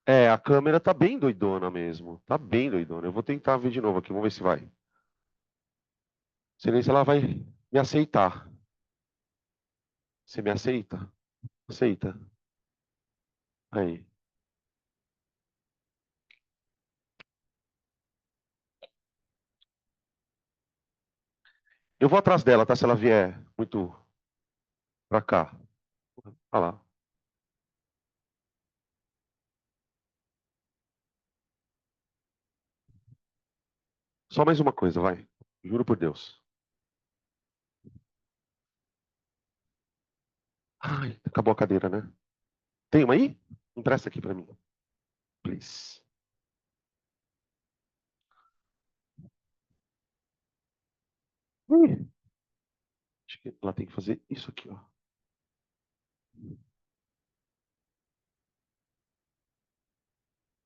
É, a câmera tá bem doidona mesmo. Tá bem doidona. Eu vou tentar ver de novo aqui, vamos ver se vai. Sei nem se ela vai me aceitar. Você me aceita? Aceita. Aí. Eu vou atrás dela, tá? Se ela vier muito pra cá. Olha lá. Só mais uma coisa, vai. Juro por Deus. Ai, acabou a cadeira, né? Tem uma aí? Empresta aqui pra mim, please. Ih, acho que ela tem que fazer isso aqui, ó.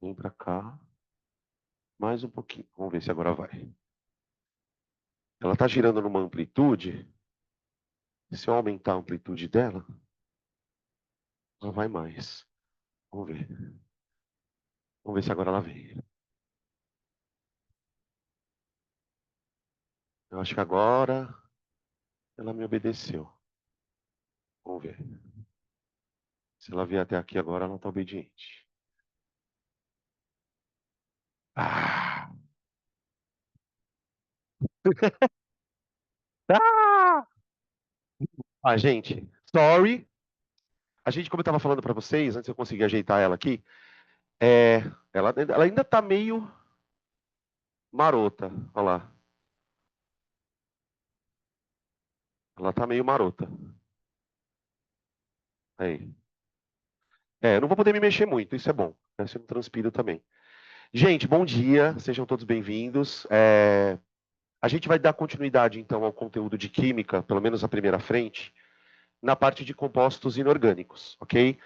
Vem pra cá. Mais um pouquinho. Vamos ver se agora vai. Ela tá girando numa amplitude. Se eu aumentar a amplitude dela, ela vai mais. Vamos ver. Vamos ver se agora ela vem. Eu acho que agora ela me obedeceu. Vamos ver. Se ela vier até aqui agora, ela tá obediente. Ah! Ah! Ah, gente, sorry. A gente, como eu estava falando para vocês, antes eu conseguir ajeitar ela aqui, é, ela ainda tá meio marota. Olha lá. Ela tá meio marota. Aí. É, eu não vou poder me mexer muito, isso é bom. Né? Se eu não transpiro também. Gente, bom dia, sejam todos bem-vindos. A gente vai dar continuidade, então, ao conteúdo de química, pelo menos a primeira frente, na parte de compostos inorgânicos, ok?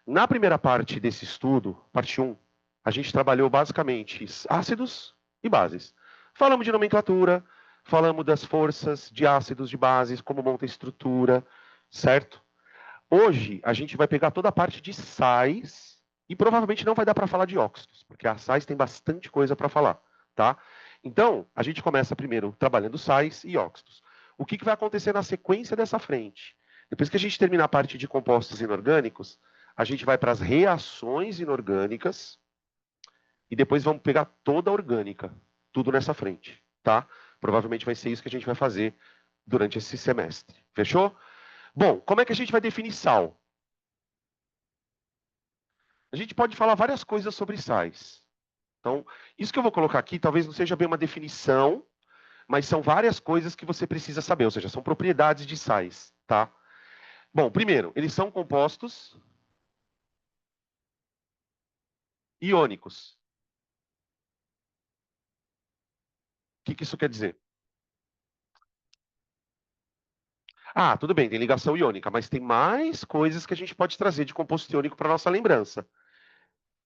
Na primeira parte desse estudo, parte um, a gente trabalhou basicamente ácidos e bases. Falamos de nomenclatura, falamos das forças de ácidos, de bases, como monta a estrutura, certo? Hoje, a gente vai pegar toda a parte de sais e provavelmente não vai dar para falar de óxidos, porque a sais tem bastante coisa para falar, tá? Então, a gente começa primeiro trabalhando sais e óxidos. O que vai acontecer na sequência dessa frente? Depois que a gente terminar a parte de compostos inorgânicos, a gente vai para as reações inorgânicas e depois vamos pegar toda a orgânica, tudo nessa frente, tá? Provavelmente vai ser isso que a gente vai fazer durante esse semestre. Fechou? Bom, como é que a gente vai definir sal? A gente pode falar várias coisas sobre sais. Então, isso que eu vou colocar aqui talvez não seja bem uma definição, mas são várias coisas que você precisa saber, ou seja, são propriedades de sais, tá? Bom, primeiro, eles são compostos iônicos. O que isso quer dizer? Ah, tudo bem, tem ligação iônica, mas tem mais coisas que a gente pode trazer de composto iônico para nossa lembrança.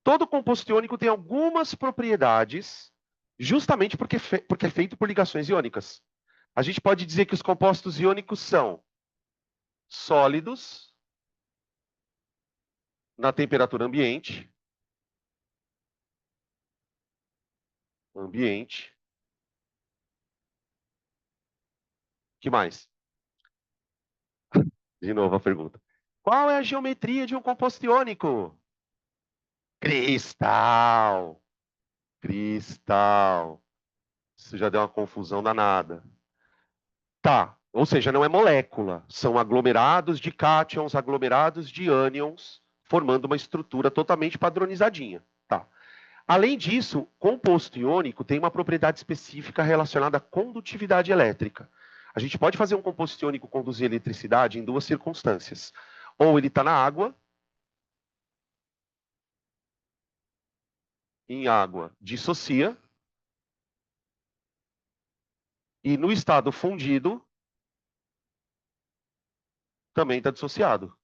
Todo composto iônico tem algumas propriedades, justamente porque é feito por ligações iônicas. A gente pode dizer que os compostos iônicos são sólidos na temperatura ambiente, ambiente. Que mais? De novo a pergunta. Qual é a geometria de um composto iônico? Cristal. Cristal. Isso já deu uma confusão danada. Tá. Ou seja, não é molécula. São aglomerados de cátions, aglomerados de ânions, formando uma estrutura totalmente padronizadinha. Tá. Além disso, composto iônico tem uma propriedade específica relacionada à condutividade elétrica. A gente pode fazer um composto iônico conduzir eletricidade em duas circunstâncias. Ou ele está na água, em água dissocia, e no estado fundido também está dissociado.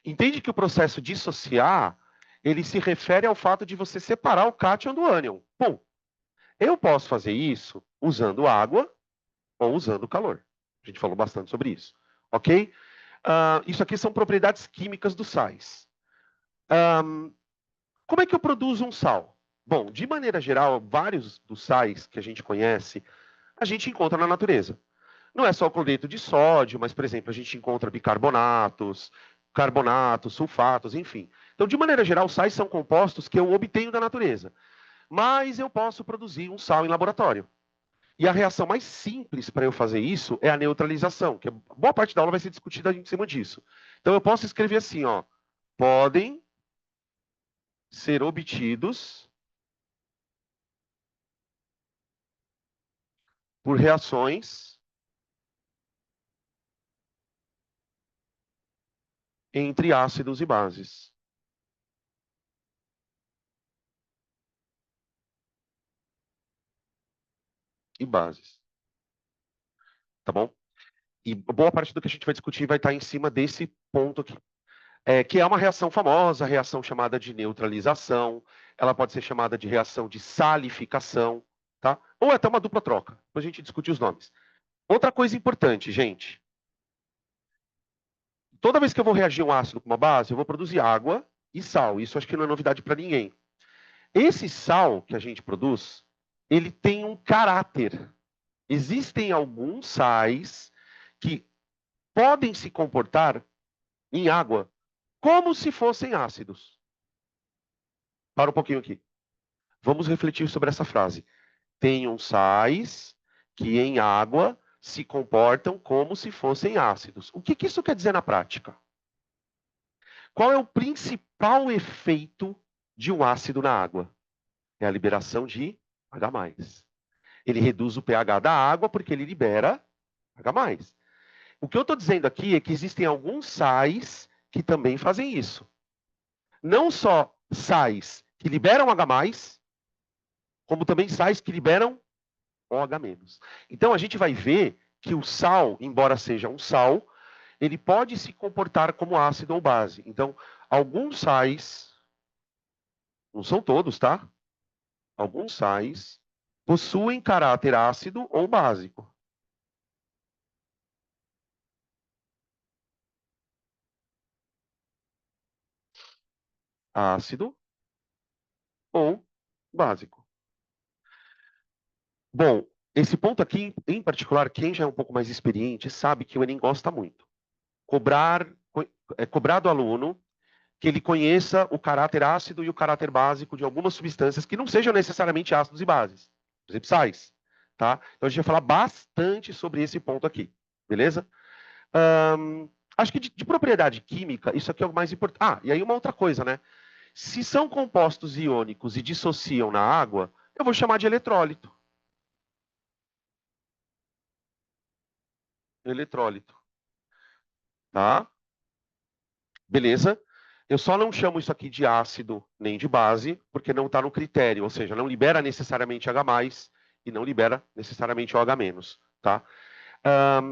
Entende que o processo dissociar, ele se refere ao fato de você separar o cátion do ânion. Bom, eu posso fazer isso usando água ou usando calor. A gente falou bastante sobre isso. Ok? Isso aqui são propriedades químicas dos sais. Como é que eu produzo um sal? Bom, de maneira geral, vários dos sais que a gente conhece, a gente encontra na natureza. Não é só o cloreto de sódio, mas, por exemplo, a gente encontra bicarbonatos, carbonatos, sulfatos, enfim. Então, de maneira geral, sais são compostos que eu obtenho da natureza. Mas eu posso produzir um sal em laboratório. E a reação mais simples para eu fazer isso é a neutralização, que boa parte da aula vai ser discutida em cima disso. Então, eu posso escrever assim, ó, podem ser obtidos por reações entre ácidos e bases. E bases, tá bom? E boa parte do que a gente vai discutir vai estar em cima desse ponto aqui. Que é uma reação famosa, reação chamada de neutralização, ela pode ser chamada de reação de salificação, tá? Ou até uma dupla troca, depois a gente discute os nomes. Outra coisa importante, gente, toda vez que eu vou reagir um ácido com uma base, eu vou produzir água e sal, isso acho que não é novidade para ninguém. Esse sal que a gente produz, ele tem um caráter. Existem alguns sais que podem se comportar em água como se fossem ácidos. Para um pouquinho aqui. Vamos refletir sobre essa frase. Tenham sais que em água se comportam como se fossem ácidos. O que isso quer dizer na prática? Qual é o principal efeito de um ácido na água? É a liberação de H+. Ele reduz o pH da água porque ele libera H+. O que eu estou dizendo aqui é que existem alguns sais que também fazem isso. Não só sais que liberam H+, como também sais que liberam OH-. Então a gente vai ver que o sal, embora seja um sal, ele pode se comportar como ácido ou base. Então, alguns sais, não são todos, tá? Alguns sais possuem caráter ácido ou básico. Ácido ou básico. Bom, esse ponto aqui, em particular, quem já é um pouco mais experiente sabe que o Enem gosta muito. Cobrar do aluno que ele conheça o caráter ácido e o caráter básico de algumas substâncias que não sejam necessariamente ácidos e bases. Por exemplo, sais. Tá? Então a gente vai falar bastante sobre esse ponto aqui. Beleza? Acho que de propriedade química, isso aqui é o mais importante. E aí uma outra coisa, né? Se são compostos iônicos e dissociam na água, eu vou chamar de eletrólito. Eletrólito. Tá? Beleza? Eu só não chamo isso aqui de ácido nem de base, porque não está no critério, ou seja, não libera necessariamente H+, e não libera necessariamente OH-, tá?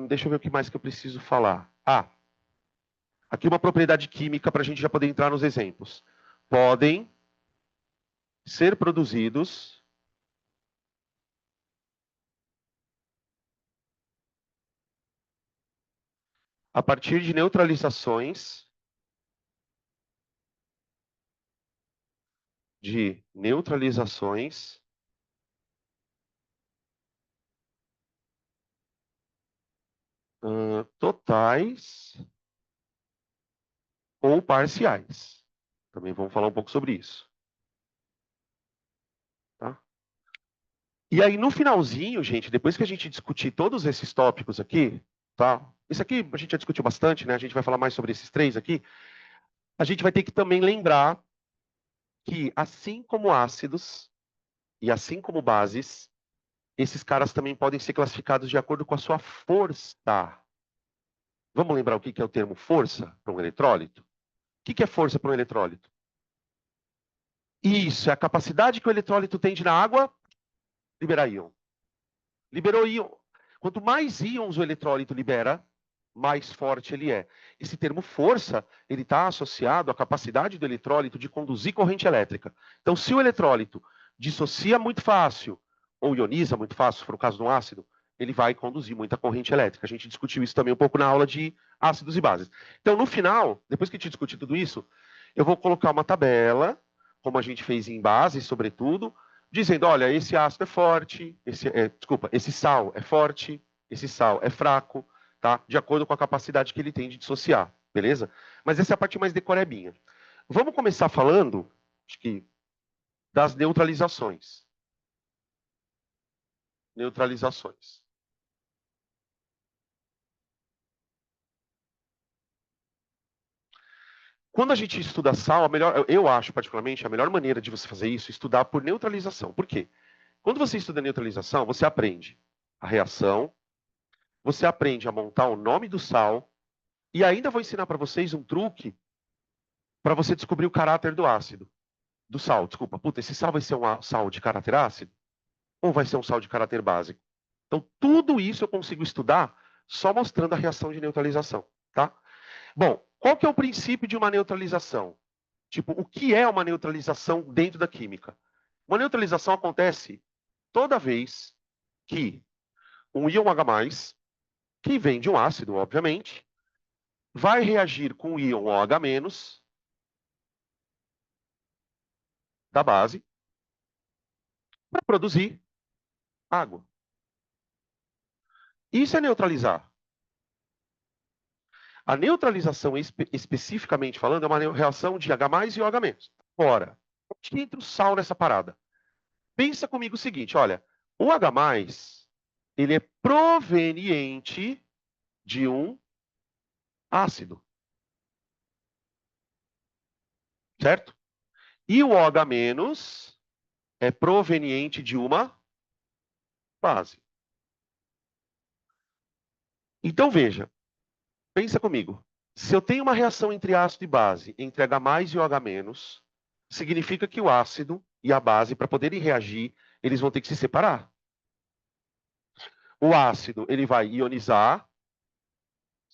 Deixa eu ver o que mais que eu preciso falar. Aqui uma propriedade química para a gente já poder entrar nos exemplos. Podem ser produzidos a partir de neutralizações totais ou parciais. Também vamos falar um pouco sobre isso. Tá? E aí, no finalzinho, gente, depois que a gente discutir todos esses tópicos aqui, tá? Isso aqui a gente já discutiu bastante, né? A gente vai falar mais sobre esses três aqui. A gente vai ter que também lembrar que, assim como ácidos e assim como bases, esses caras também podem ser classificados de acordo com a sua força. Vamos lembrar o que é o termo força para um eletrólito? O que é força para um eletrólito? Isso, é a capacidade que o eletrólito tem de na água liberar íon. Liberou íon. Quanto mais íons o eletrólito libera, mais forte ele é. Esse termo força, ele está associado à capacidade do eletrólito de conduzir corrente elétrica. Então, se o eletrólito dissocia muito fácil, ou ioniza muito fácil, se for o caso de um ácido, ele vai conduzir muita corrente elétrica. A gente discutiu isso também um pouco na aula de ácidos e bases. Então, no final, depois que a gente discutir tudo isso, Eu vou colocar uma tabela, como a gente fez em base, sobretudo, dizendo, olha, esse ácido é forte, esse sal é forte, esse sal é fraco, tá? De acordo com a capacidade que ele tem de dissociar, beleza? Mas essa é a parte mais decorebinha. Vamos começar falando, acho que, das neutralizações. Neutralizações. Quando a gente estuda sal, eu acho particularmente a melhor maneira de você fazer isso é estudar por neutralização. Por quê? Quando você estuda neutralização, você aprende a reação, você aprende a montar o nome do sal, e ainda vou ensinar para vocês um truque para você descobrir o caráter do ácido, do sal. Desculpa, puta, esse sal vai ser um sal de caráter ácido ou vai ser um sal de caráter básico? Então, tudo isso eu consigo estudar só mostrando a reação de neutralização, tá? Bom, qual que é o princípio de uma neutralização? Tipo, o que é uma neutralização dentro da química? Uma neutralização acontece toda vez que um íon H+, que vem de um ácido, obviamente, vai reagir com o íon OH- da base para produzir água. Isso é neutralizar. A neutralização, especificamente falando, é uma reação de H+ e OH-. Ora, onde que entra o sal nessa parada? Pensa comigo o seguinte, olha, o H+, ele é proveniente de um ácido, certo? E o OH- é proveniente de uma base. Então veja, pensa comigo. Se eu tenho uma reação entre ácido e base, entre H+ e OH-, significa que o ácido e a base, para poderem reagir, eles vão ter que se separar. O ácido ele vai ionizar,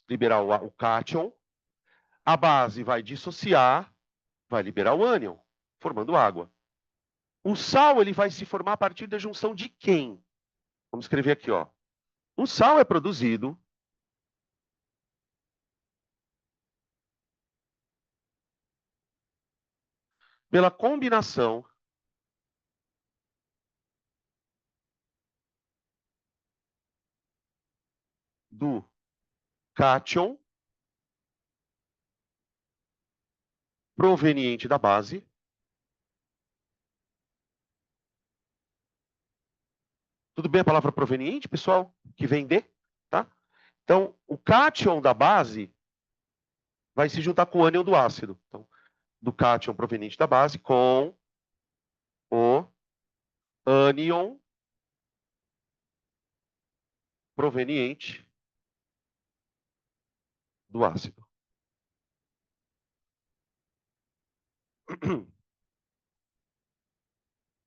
liberar o cátion. A base vai dissociar, vai liberar o ânion, formando água. O sal ele vai se formar a partir da junção de quem? Vamos escrever aqui, ó. O sal é produzido pela combinação do cátion proveniente da base. Tudo bem a palavra proveniente, pessoal? Que vem de, tá? Então, o cátion da base vai se juntar com o ânion do ácido. Então, do cátion proveniente da base com o ânion proveniente do ácido.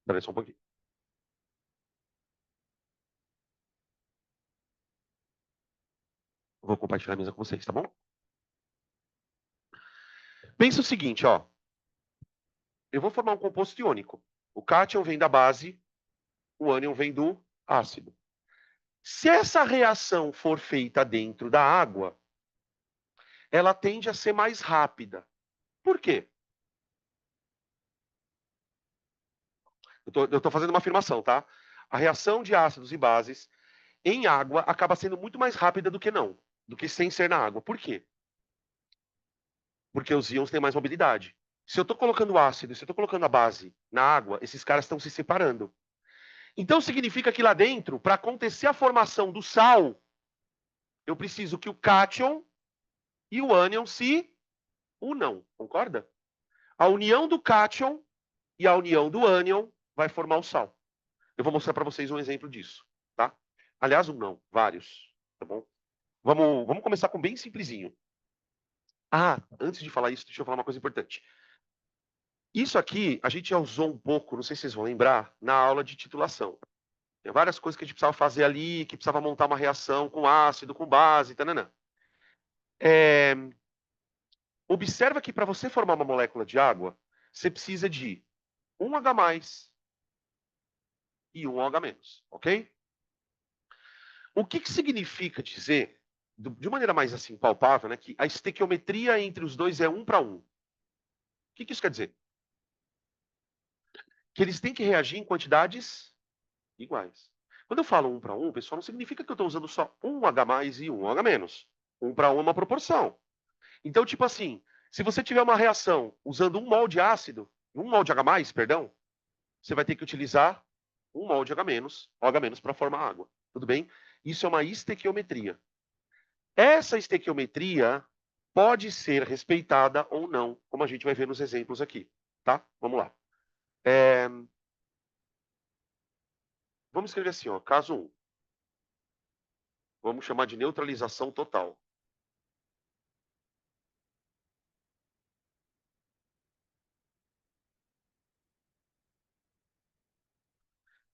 Espera aí só um pouquinho. Vou compartilhar a mesa com vocês, tá bom? Pensa o seguinte, ó. Eu vou formar um composto iônico. O cátion vem da base, o ânion vem do ácido. Se essa reação for feita dentro da água, ela tende a ser mais rápida. Por quê? Eu estou fazendo uma afirmação, tá? A reação de ácidos e bases em água acaba sendo muito mais rápida do que não, do que sem ser na água. Por quê? Porque os íons têm mais mobilidade. Se eu estou colocando ácido, se eu estou colocando a base na água, esses caras estão se separando. Então significa que lá dentro, para acontecer a formação do sal, eu preciso que o cátion e o ânion se unam, concorda? A união do cátion e a união do ânion vai formar o sal. Eu vou mostrar para vocês um exemplo disso, tá? Aliás, um não, vários, tá bom? Vamos começar com bem simplesinho. Ah, antes de falar isso, deixa eu falar uma coisa importante. Isso aqui a gente já usou um pouco, não sei se vocês vão lembrar, na aula de titulação. Tem várias coisas que a gente precisava fazer ali, que precisava montar uma reação com ácido, com base, tananã. É, observa que para você formar uma molécula de água, você precisa de um H+ e um OH-, ok? O que significa dizer, de maneira mais assim palpável, né, que a estequiometria entre os dois é 1 para 1. que isso quer dizer? Que eles têm que reagir em quantidades iguais. Quando eu falo 1 para 1, pessoal, não significa que eu estou usando só um H mais e um H menos. 1 para 1 é uma proporção. Então, tipo assim, se você tiver uma reação usando 1 mol de ácido, 1 mol de H+, perdão, você vai ter que utilizar 1 mol de H-, OH- para formar água. Tudo bem? Isso é uma estequiometria. Essa estequiometria pode ser respeitada ou não, como a gente vai ver nos exemplos aqui. Tá? Vamos lá. Vamos escrever assim, ó, caso 1. Vamos chamar de neutralização total.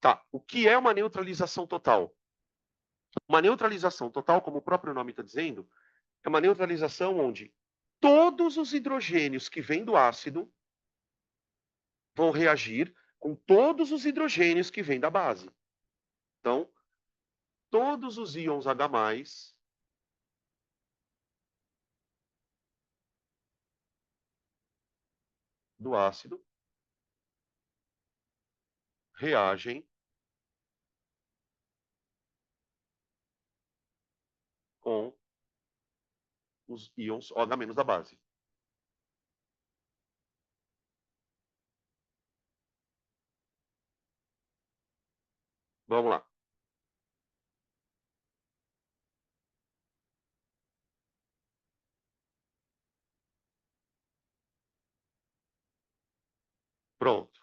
Tá, o que é uma neutralização total? Uma neutralização total, como o próprio nome está dizendo, é uma neutralização onde todos os hidrogênios que vêm do ácido vão reagir com todos os hidrogênios que vêm da base. Então, todos os íons H+, do ácido reagem com os íons OH- da base. Vamos lá. Pronto.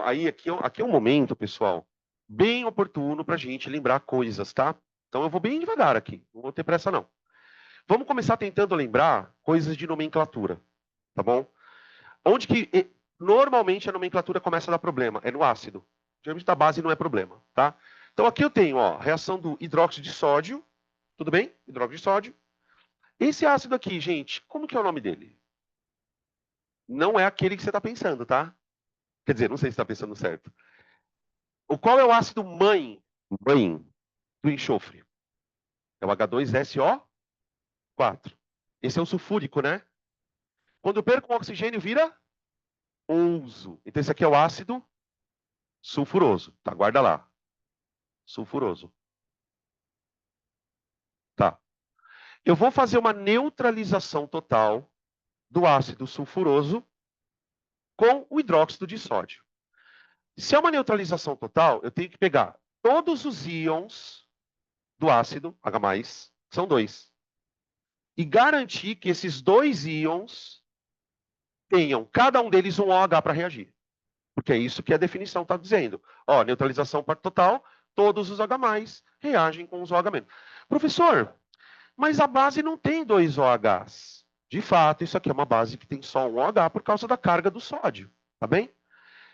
Aí, aqui é um momento, pessoal, bem oportuno para a gente lembrar coisas, tá? Então, eu vou bem devagar aqui. Não vou ter pressa, não. Vamos começar tentando lembrar coisas de nomenclatura, tá bom? Onde que normalmente a nomenclatura começa a dar problema? É no ácido. Geralmente da base não é problema, tá? Então aqui eu tenho, ó, reação do hidróxido de sódio, tudo bem? Hidróxido de sódio. Esse ácido aqui, gente, como que é o nome dele? Não é aquele que você está pensando, tá? Quer dizer, não sei se está pensando certo. Qual é o ácido mãe do enxofre? É o H2SO4. Esse é o sulfúrico, né? Quando eu perco o oxigênio, vira ouso. Então esse aqui é o ácido sulfuroso. Tá, guarda lá. Sulfuroso. Tá. Eu vou fazer uma neutralização total do ácido sulfuroso com o hidróxido de sódio. Se é uma neutralização total, eu tenho que pegar todos os íons do ácido H+, são dois, e garantir que esses dois íons tenham, cada um deles, um OH para reagir. Porque é isso que a definição está dizendo. Ó, neutralização total, todos os H+, reagem com os OH-. Professor, mas a base não tem dois OHs. De fato, isso aqui é uma base que tem só um OH por causa da carga do sódio. Tá bem?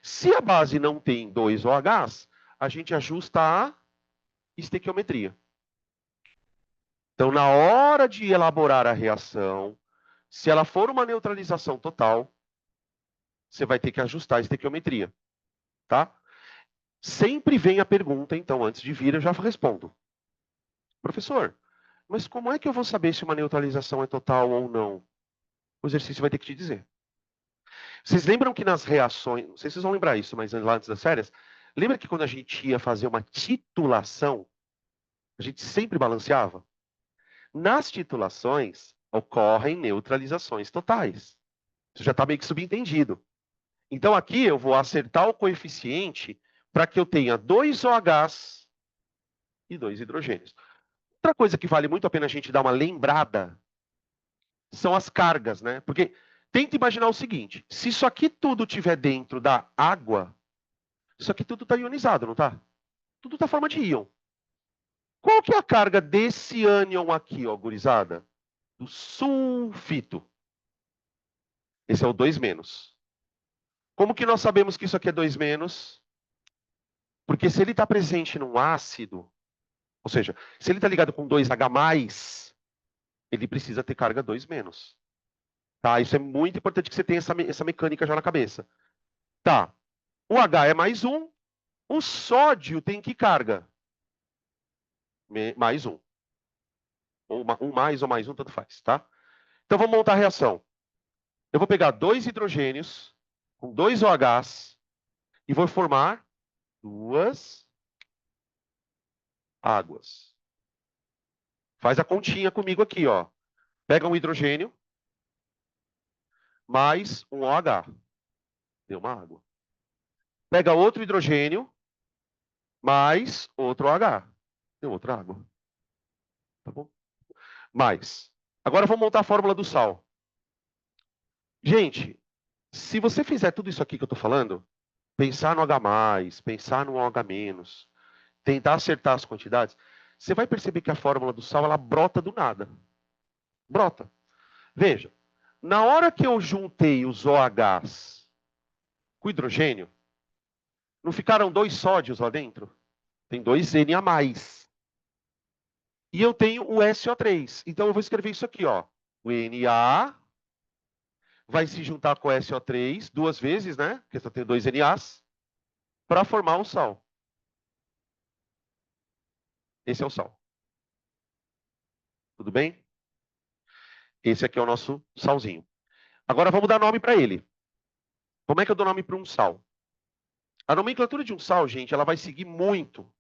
Se a base não tem dois OHs, a gente ajusta a estequiometria. Então, na hora de elaborar a reação, se ela for uma neutralização total, você vai ter que ajustar a estequiometria. Tá? Sempre vem a pergunta, então, antes de vir, eu já respondo. Professor, mas como é que eu vou saber se uma neutralização é total ou não? O exercício vai ter que te dizer. Vocês lembram que nas reações, não sei se vocês vão lembrar isso, mas lá antes das férias, lembra que quando a gente ia fazer uma titulação, a gente sempre balanceava? Nas titulações, ocorrem neutralizações totais. Isso já está meio que subentendido. Então aqui eu vou acertar o coeficiente para que eu tenha dois OHs e dois hidrogênios. Outra coisa que vale muito a pena a gente dar uma lembrada são as cargas, né? Porque tenta imaginar o seguinte: se isso aqui tudo tiver dentro da água, isso aqui tudo está ionizado, não está? Tudo está forma de íon. Qual que é a carga desse ânion aqui, ó, gurizada? Do sulfito. Esse é o 2-. Como que nós sabemos que isso aqui é 2-? Porque se ele está presente num ácido, ou seja, se ele está ligado com 2H+, ele precisa ter carga 2-. Tá? Isso é muito importante que você tenha essa mecânica já na cabeça. Tá. O H é +1, o sódio tem que carga? Mais 1. Ou um mais ou mais um, tanto faz, tá? Então vamos montar a reação. Eu vou pegar 2 hidrogênios com 2 OHs e vou formar 2 águas. Faz a continha comigo aqui, ó. Pega um hidrogênio mais um OH. Deu uma água. Pega outro hidrogênio mais outro OH. Deu outra água. Tá bom? Mais. Agora vamos montar a fórmula do sal. Gente, se você fizer tudo isso aqui que eu estou falando, pensar no H+, pensar no OH-, tentar acertar as quantidades, você vai perceber que a fórmula do sal, ela brota do nada. Brota. Veja, na hora que eu juntei os OHs com hidrogênio, não ficaram 2 sódios lá dentro? Tem 2 N a mais. E eu tenho o SO3. Então eu vou escrever isso aqui, ó. O Na vai se juntar com o SO3 2 vezes, né? Porque só tem 2 NAs, para formar o sal. Esse é o sal. Tudo bem? Esse aqui é o nosso salzinho. Agora vamos dar nome para ele. Como é que eu dou nome para um sal? A nomenclatura de um sal, gente, ela vai seguir muito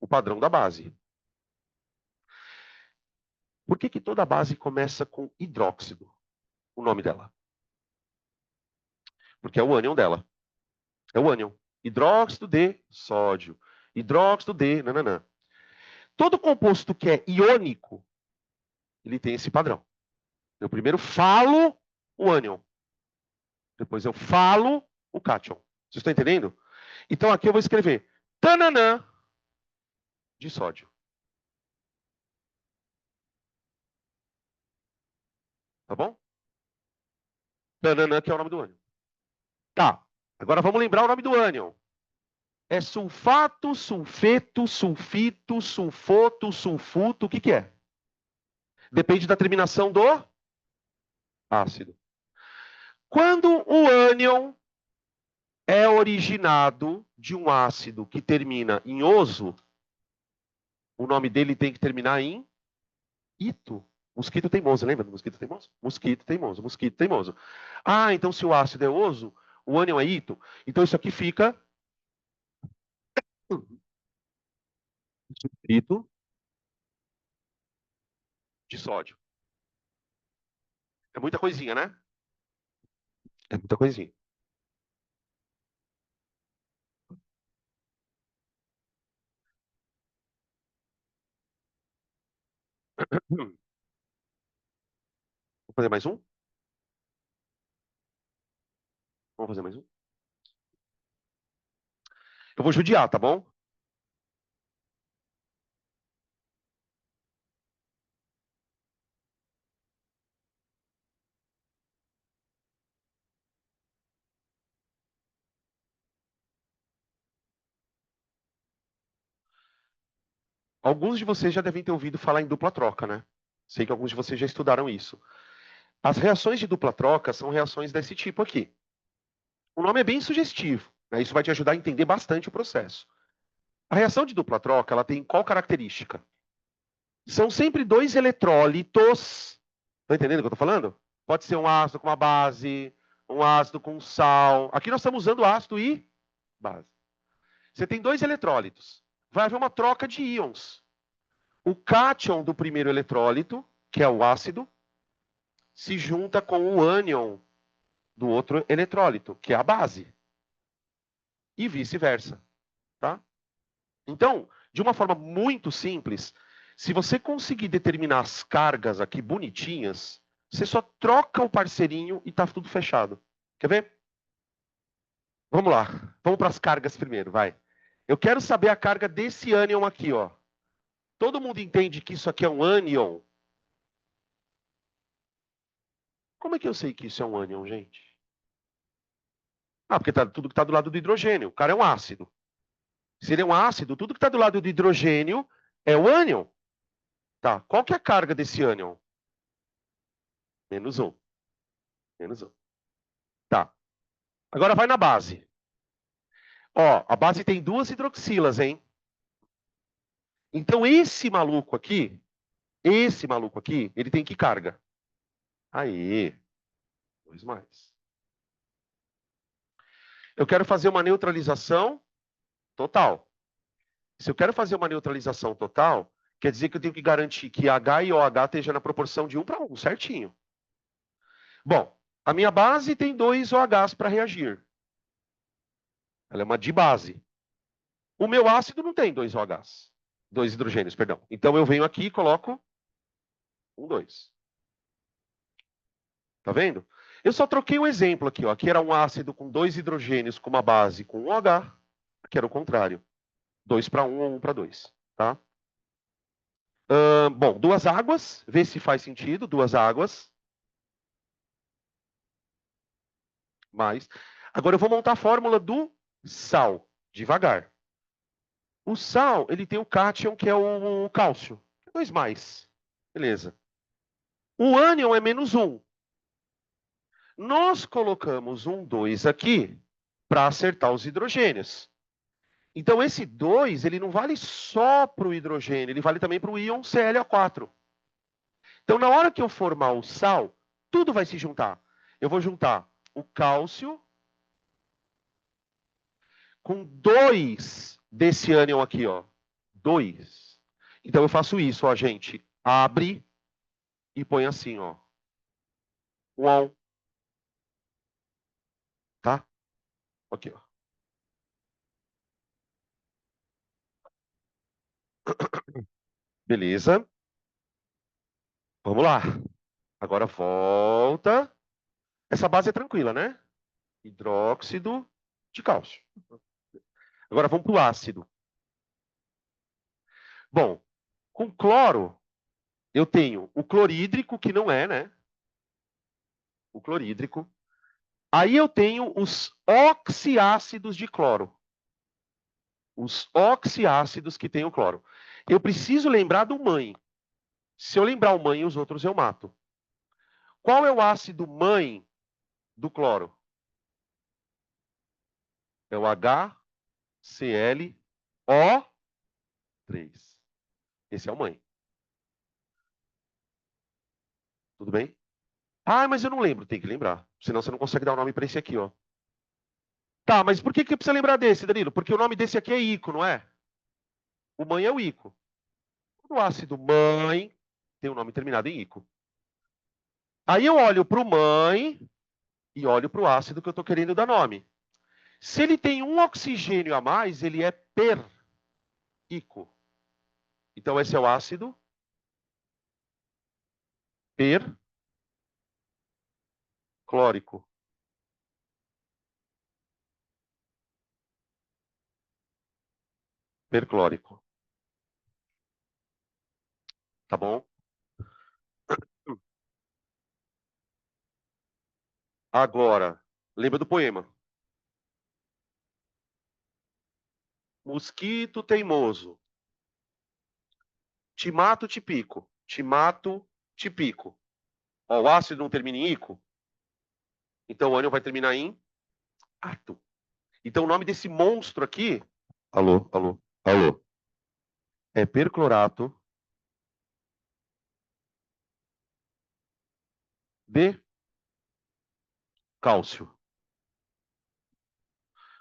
o padrão da base. Por que que toda base começa com hidróxido? O nome dela. Porque é o ânion dela. É o ânion. Hidróxido de sódio. Hidróxido de nananã. Todo composto que é iônico, ele tem esse padrão. Eu primeiro falo o ânion. Depois eu falo o cátion. Vocês estão entendendo? Então aqui eu vou escrever tananã de sódio. Tá bom? Tananã, que é o nome do ânion. Tá. Agora vamos lembrar o nome do ânion. É sulfato, sulfeto, sulfito, sulfoto, sulfuto. O que que é? Depende da terminação do ácido. Quando o ânion é originado de um ácido que termina em oso, o nome dele tem que terminar em ito. Mosquito teimoso, lembra do mosquito teimoso? Mosquito teimoso, mosquito teimoso. Ah, então se o ácido é oso, o ânion é ito. Então isso aqui fica ito de sódio. É muita coisinha, né? É muita coisinha. Vamos fazer mais um? Vamos fazer mais um? Eu vou judiar, tá bom? Alguns de vocês já devem ter ouvido falar em dupla troca, né? Sei que alguns de vocês já estudaram isso. As reações de dupla troca são reações desse tipo aqui. O nome é bem sugestivo, né? Isso vai te ajudar a entender bastante o processo. A reação de dupla troca, ela tem qual característica? São sempre 2 eletrólitos. Estão entendendo o que eu estou falando? Pode ser um ácido com uma base, um ácido com sal. Aqui nós estamos usando ácido e base. Você tem 2 eletrólitos. Vai haver uma troca de íons. O cátion do primeiro eletrólito, que é o ácido, se junta com o ânion do outro eletrólito, que é a base. E vice-versa. Tá? Então, de uma forma muito simples, se você conseguir determinar as cargas aqui bonitinhas, você só troca o parceirinho e está tudo fechado. Quer ver? Vamos lá. Vamos para as cargas primeiro, vai. Eu quero saber a carga desse ânion aqui, ó. Todo mundo entende que isso aqui é um ânion? Como é que eu sei que isso é um ânion, gente? Ah, porque tudo que está do lado do hidrogênio. O cara é um ácido. Se ele é um ácido, tudo que está do lado do hidrogênio é o ânion. Tá. Qual que é a carga desse ânion? -1. -1. Tá. Agora vai na base. Ó, a base tem 2 hidroxilas, hein? Então esse maluco aqui Esse maluco aqui, ele tem que carga? Aí, 2 mais. Eu quero fazer uma neutralização total. Se eu quero fazer uma neutralização total, quer dizer que eu tenho que garantir que H e OH estejam na proporção de 1 para 1, certinho. Bom, a minha base tem 2 OHs para reagir. Ela é uma dibase. O meu ácido não tem 2 OHs. 2 hidrogênios, perdão. Então eu venho aqui e coloco 1, 2. Tá vendo? Eu só troquei um exemplo aqui, ó. Aqui era um ácido com 2 hidrogênios com uma base com 1 OH. Aqui era o contrário. 2 para 1 ou 1 para 2. Tá? Bom, 2 águas. Vê se faz sentido. 2 águas. Mais. Agora eu vou montar a fórmula do sal. Devagar. O sal, ele tem o cátion, que é o cálcio. 2 mais. Beleza. O ânion é menos 1. Nós colocamos um 2 aqui para acertar os hidrogênios. Então, esse 2, ele não vale só para o hidrogênio, ele vale também para o íon ClO4. Então, na hora que eu formar o sal, tudo vai se juntar. Eu vou juntar o cálcio com 2 desse ânion aqui, ó. 2. Então, eu faço isso, ó, gente. Abre e põe assim, ó. Um, tá? Aqui, ó. Beleza. Vamos lá. Agora volta. Essa base é tranquila, né? Hidróxido de cálcio. Agora vamos para o ácido. Bom, com cloro, eu tenho o clorídrico, que não é, né? O clorídrico. Aí eu tenho os oxiácidos de cloro. Os oxiácidos que tem o cloro. Eu preciso lembrar do mãe. Se eu lembrar o mãe, os outros eu mato. Qual é o ácido mãe do cloro? É o HClO3. Esse é o mãe. Tudo bem? Ah, mas eu não lembro. Tem que lembrar. Senão você não consegue dar o nome para esse aqui, ó. Tá, mas por que precisa lembrar desse, Danilo? Porque o nome desse aqui é Ico, não é? O mãe é o Ico. O ácido mãe tem o nome terminado em Ico. Aí eu olho para o mãe e olho para o ácido que eu estou querendo dar nome. Se ele tem um oxigênio a mais, ele é per-ico. Então esse é o ácido perclórico. Perclórico. Tá bom? Agora, lembra do poema? Mosquito teimoso. Te mato, te pico. Te mato, te pico. Ó, o ácido não termina em ico? Então o ânion vai terminar em ato. Então o nome desse monstro aqui. Alô, alô, alô. É perclorato de cálcio.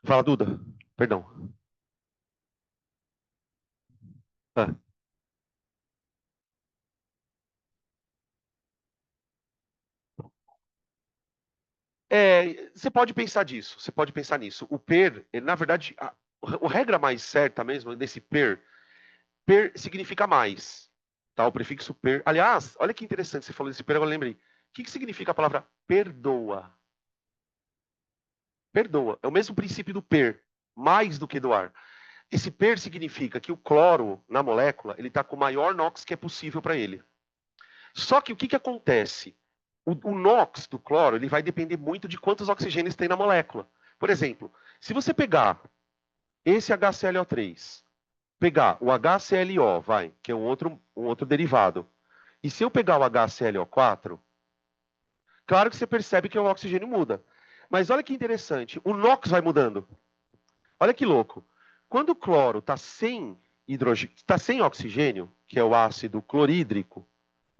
Fala, Duda. Perdão. Ah. Você pode pensar disso, você pode pensar nisso. O per, na verdade, a regra mais certa mesmo desse per significa mais. Tá? O prefixo per. Aliás, olha que interessante, você falou desse per, agora eu lembrei. O que significa a palavra perdoa? Perdoa. É o mesmo princípio do per, mais do que doar. Esse per significa que o cloro na molécula ele está com o maior NOx que é possível para ele. Só que o que acontece? O NOx do cloro ele vai depender muito de quantos oxigênios tem na molécula. Por exemplo, se você pegar esse HClO3, pegar o HClO, que é um outro derivado, e se eu pegar o HClO4, claro que você percebe que o oxigênio muda. Mas olha que interessante, o NOx vai mudando. Olha que louco. Quando o cloro está sem hidrogênio, está sem oxigênio, que é o ácido clorídrico,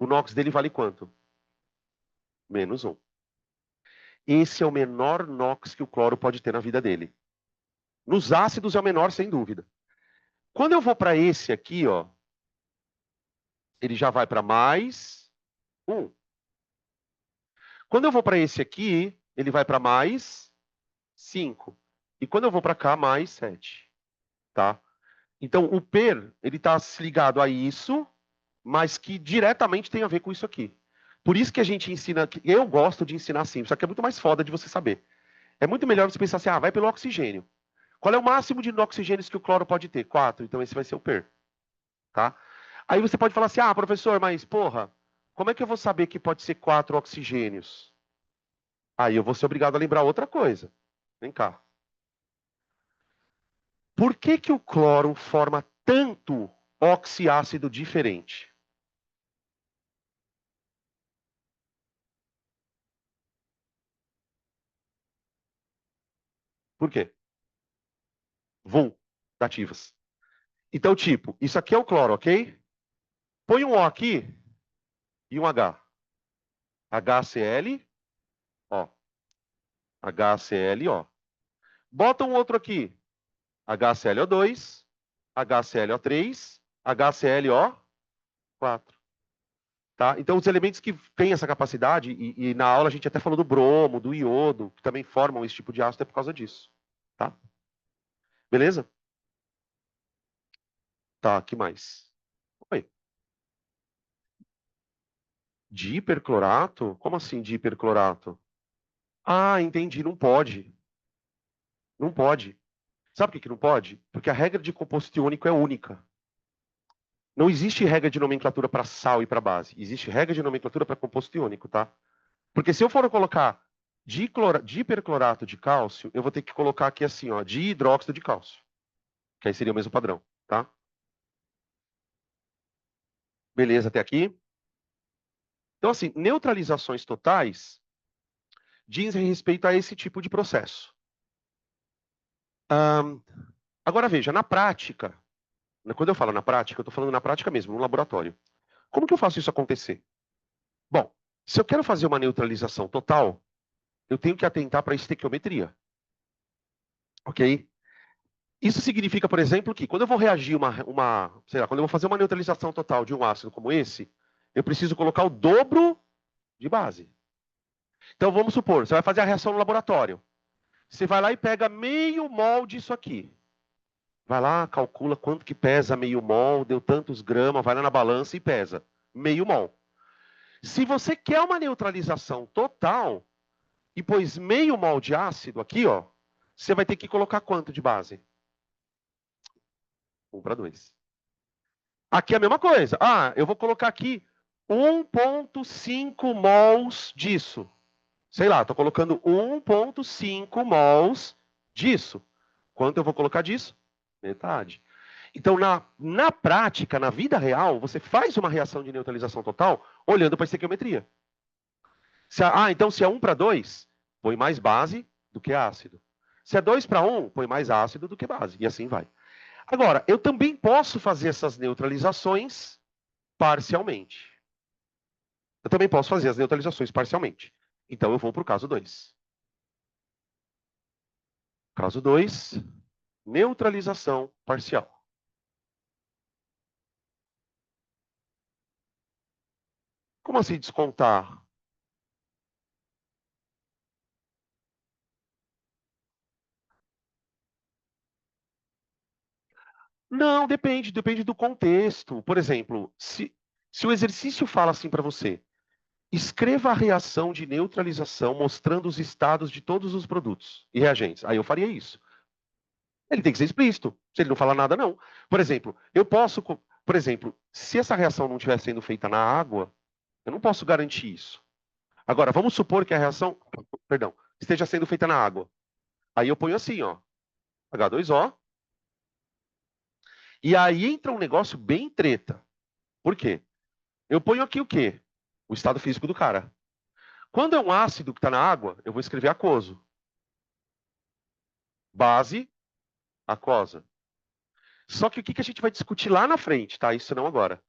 O NOx dele vale quanto? -1. Esse é o menor NOx que o cloro pode ter na vida dele. Nos ácidos é o menor, sem dúvida. Quando eu vou para esse aqui, ó, ele já vai para +1. Quando eu vou para esse aqui, ele vai para +5. E quando eu vou para cá, +7. Tá? Então, o PER, ele está ligado a isso, mas que diretamente tem a ver com isso aqui. Por isso que a gente ensina, eu gosto de ensinar assim, só que é muito mais foda de você saber. É muito melhor você pensar assim, vai pelo oxigênio. Qual é o máximo de oxigênios que o cloro pode ter? 4, então esse vai ser o PER. Tá? Aí você pode falar assim, professor, mas porra, como é que eu vou saber que pode ser 4 oxigênios? Aí eu vou ser obrigado a lembrar outra coisa. Vem cá. Por que que o cloro forma tanto oxiácido diferente? Por quê? Vum, dativas. Então, tipo, isso aqui é o cloro, ok? Põe um O aqui e um H. HCl, ó. HCl, ó. Bota um outro aqui. HClO2, HClO3, HClO4. Tá? Então, os elementos que têm essa capacidade, e na aula a gente até falou do bromo, do iodo, que também formam esse tipo de ácido, é por causa disso. Tá? Beleza? Tá, que mais? Oi. Diperclorato? Como assim diperclorato? Ah, entendi, não pode. Não pode. Sabe por que não pode? Porque a regra de composto iônico é única. Não existe regra de nomenclatura para sal e para base. Existe regra de nomenclatura para composto iônico, tá? Porque se eu for colocar diperclorato de cálcio, eu vou ter que colocar aqui assim, ó, dihidróxido de cálcio. Que aí seria o mesmo padrão, tá? Beleza até aqui? Então, assim, neutralizações totais dizem respeito a esse tipo de processo. Agora veja, na prática, quando eu falo na prática, eu estou falando na prática mesmo, no laboratório. Como que eu faço isso acontecer? Bom, se eu quero fazer uma neutralização total, eu tenho que atentar para a estequiometria. Ok? Isso significa, por exemplo, que quando eu vou reagir sei lá, quando eu vou fazer uma neutralização total de um ácido como esse, eu preciso colocar o dobro de base. Então vamos supor, você vai fazer a reação no laboratório. Você vai lá e pega meio mol disso aqui. Vai lá, calcula quanto que pesa meio mol, deu tantos gramas, vai lá na balança e pesa. Meio mol. Se você quer uma neutralização total e pôs meio mol de ácido aqui, ó, você vai ter que colocar quanto de base? 1:2. Aqui é a mesma coisa. Eu vou colocar aqui 1,5 mols disso. Sei lá, estou colocando 1,5 mols disso. Quanto eu vou colocar disso? Metade. Então, na prática, na vida real, você faz uma reação de neutralização total olhando para a estequiometria. Então se é 1:2, põe mais base do que ácido. Se é 2:1, põe mais ácido do que base. E assim vai. Agora, eu também posso fazer essas neutralizações parcialmente. Eu também posso fazer as neutralizações parcialmente. Então eu vou para o caso 2. Caso 2, neutralização parcial. Como assim descontar? Não, depende do contexto. Por exemplo, se o exercício fala assim para você, escreva a reação de neutralização mostrando os estados de todos os produtos e reagentes. Aí eu faria isso. Ele tem que ser explícito. Se ele não falar nada, não. Por exemplo, por exemplo, se essa reação não estiver sendo feita na água, eu não posso garantir isso. Agora, vamos supor que a reação, perdão, esteja sendo feita na água. Aí eu ponho assim, ó, H2O. E aí entra um negócio bem treta. Por quê? Eu ponho aqui o quê? O estado físico do cara. Quando é um ácido que está na água, eu vou escrever aquoso. Base, aquosa. Só que o que a gente vai discutir lá na frente, tá? Isso não agora.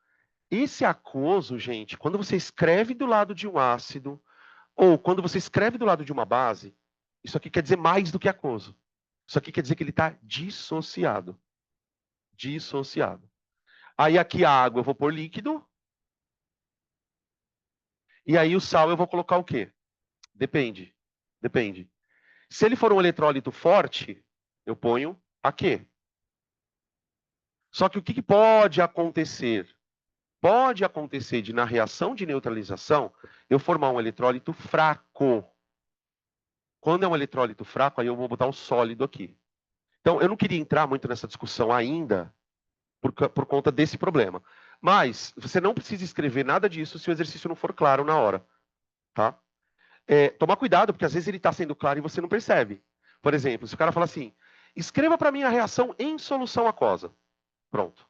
Esse aquoso, gente, quando você escreve do lado de um ácido, ou quando você escreve do lado de uma base, isso aqui quer dizer mais do que aquoso. Isso aqui quer dizer que ele está dissociado. Dissociado. Aí aqui a água eu vou pôr líquido. E aí o sal eu vou colocar o quê? Depende. Depende. Se ele for um eletrólito forte, eu ponho a quê? Só que o que pode acontecer? Pode acontecer de, na reação de neutralização, eu formar um eletrólito fraco. Quando é um eletrólito fraco, aí eu vou botar o sólido aqui. Então, eu não queria entrar muito nessa discussão ainda, por conta desse problema. Mas, você não precisa escrever nada disso se o exercício não for claro na hora. Tá? Tomar cuidado, porque às vezes ele está sendo claro e você não percebe. Por exemplo, se o cara fala assim, escreva para mim a reação em solução aquosa. Pronto.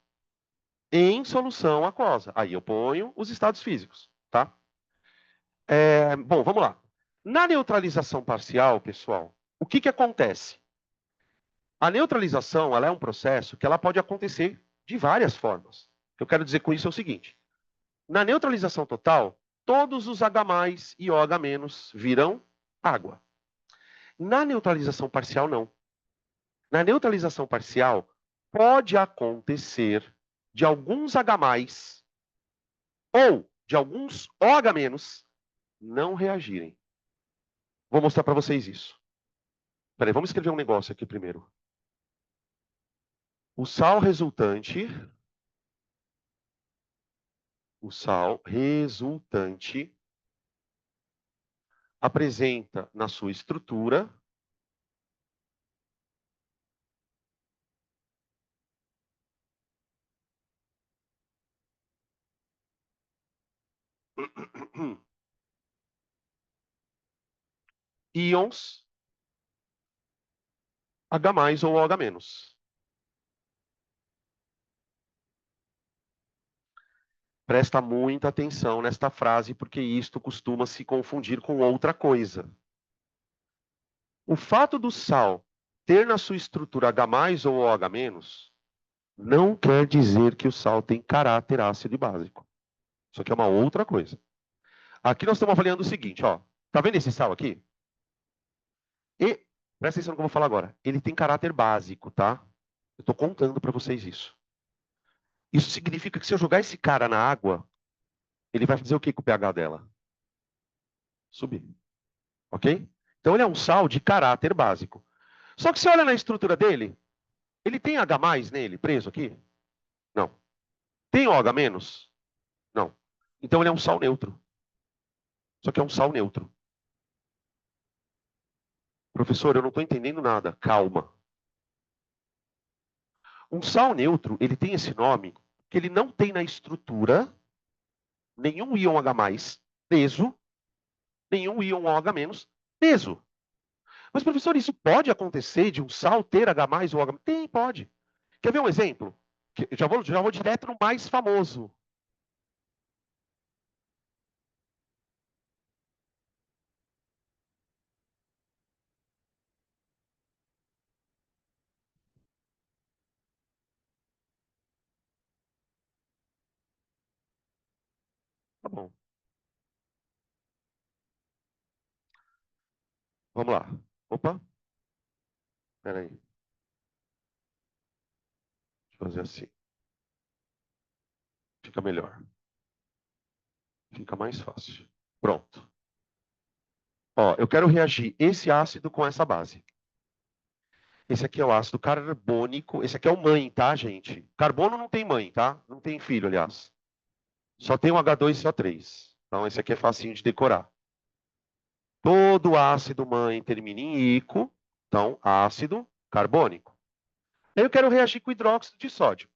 Em solução aquosa. Aí eu ponho os estados físicos. Tá? Bom, vamos lá. Na neutralização parcial, pessoal, o que acontece? A neutralização ela é um processo que ela pode acontecer de várias formas. O que eu quero dizer com isso é o seguinte. Na neutralização total, todos os H+, e OH- viram água. Na neutralização parcial, não. Na neutralização parcial, pode acontecer de alguns H+, ou de alguns OH- não reagirem. Vou mostrar para vocês isso. Peraí, vamos escrever um negócio aqui primeiro. O sal resultante apresenta na sua estrutura íons H+ ou OH-. Presta muita atenção nesta frase, porque isto costuma se confundir com outra coisa. O fato do sal ter na sua estrutura H+ ou OH- não quer dizer que o sal tem caráter ácido e básico. Isso aqui é uma outra coisa. Aqui nós estamos avaliando o seguinte, ó. Tá vendo esse sal aqui? E, presta atenção no que eu vou falar agora. Ele tem caráter básico, tá? Eu estou contando para vocês isso. Isso significa que se eu jogar esse cara na água, ele vai fazer o que com o pH dela? Subir. Ok? Então ele é um sal de caráter básico. Só que você olha na estrutura dele, ele tem H+ nele, preso aqui? Não. Tem OH-? Não. Então ele é um sal neutro. Só que é um sal neutro. Professor, eu não estou entendendo nada. Calma. Um sal neutro, ele tem esse nome que ele não tem na estrutura nenhum íon H+ preso, nenhum íon OH- preso. Mas, professor, isso pode acontecer de um sal ter H+ ou OH? Tem, pode. Quer ver um exemplo? Já vou direto no mais famoso. Tá bom. Vamos lá. Opa, espera aí. Deixa eu fazer assim. Fica melhor. Fica mais fácil. Pronto. Ó, eu quero reagir esse ácido com essa base. Esse aqui é o ácido carbônico. Esse aqui é o mãe, tá, gente? Carbono não tem mãe, tá? Não tem filho, aliás. Só tem um H2CO3. Então, esse aqui é facinho de decorar. Todo ácido mãe termina em ico. Então, ácido carbônico. Aí eu quero reagir com hidróxido de sódio.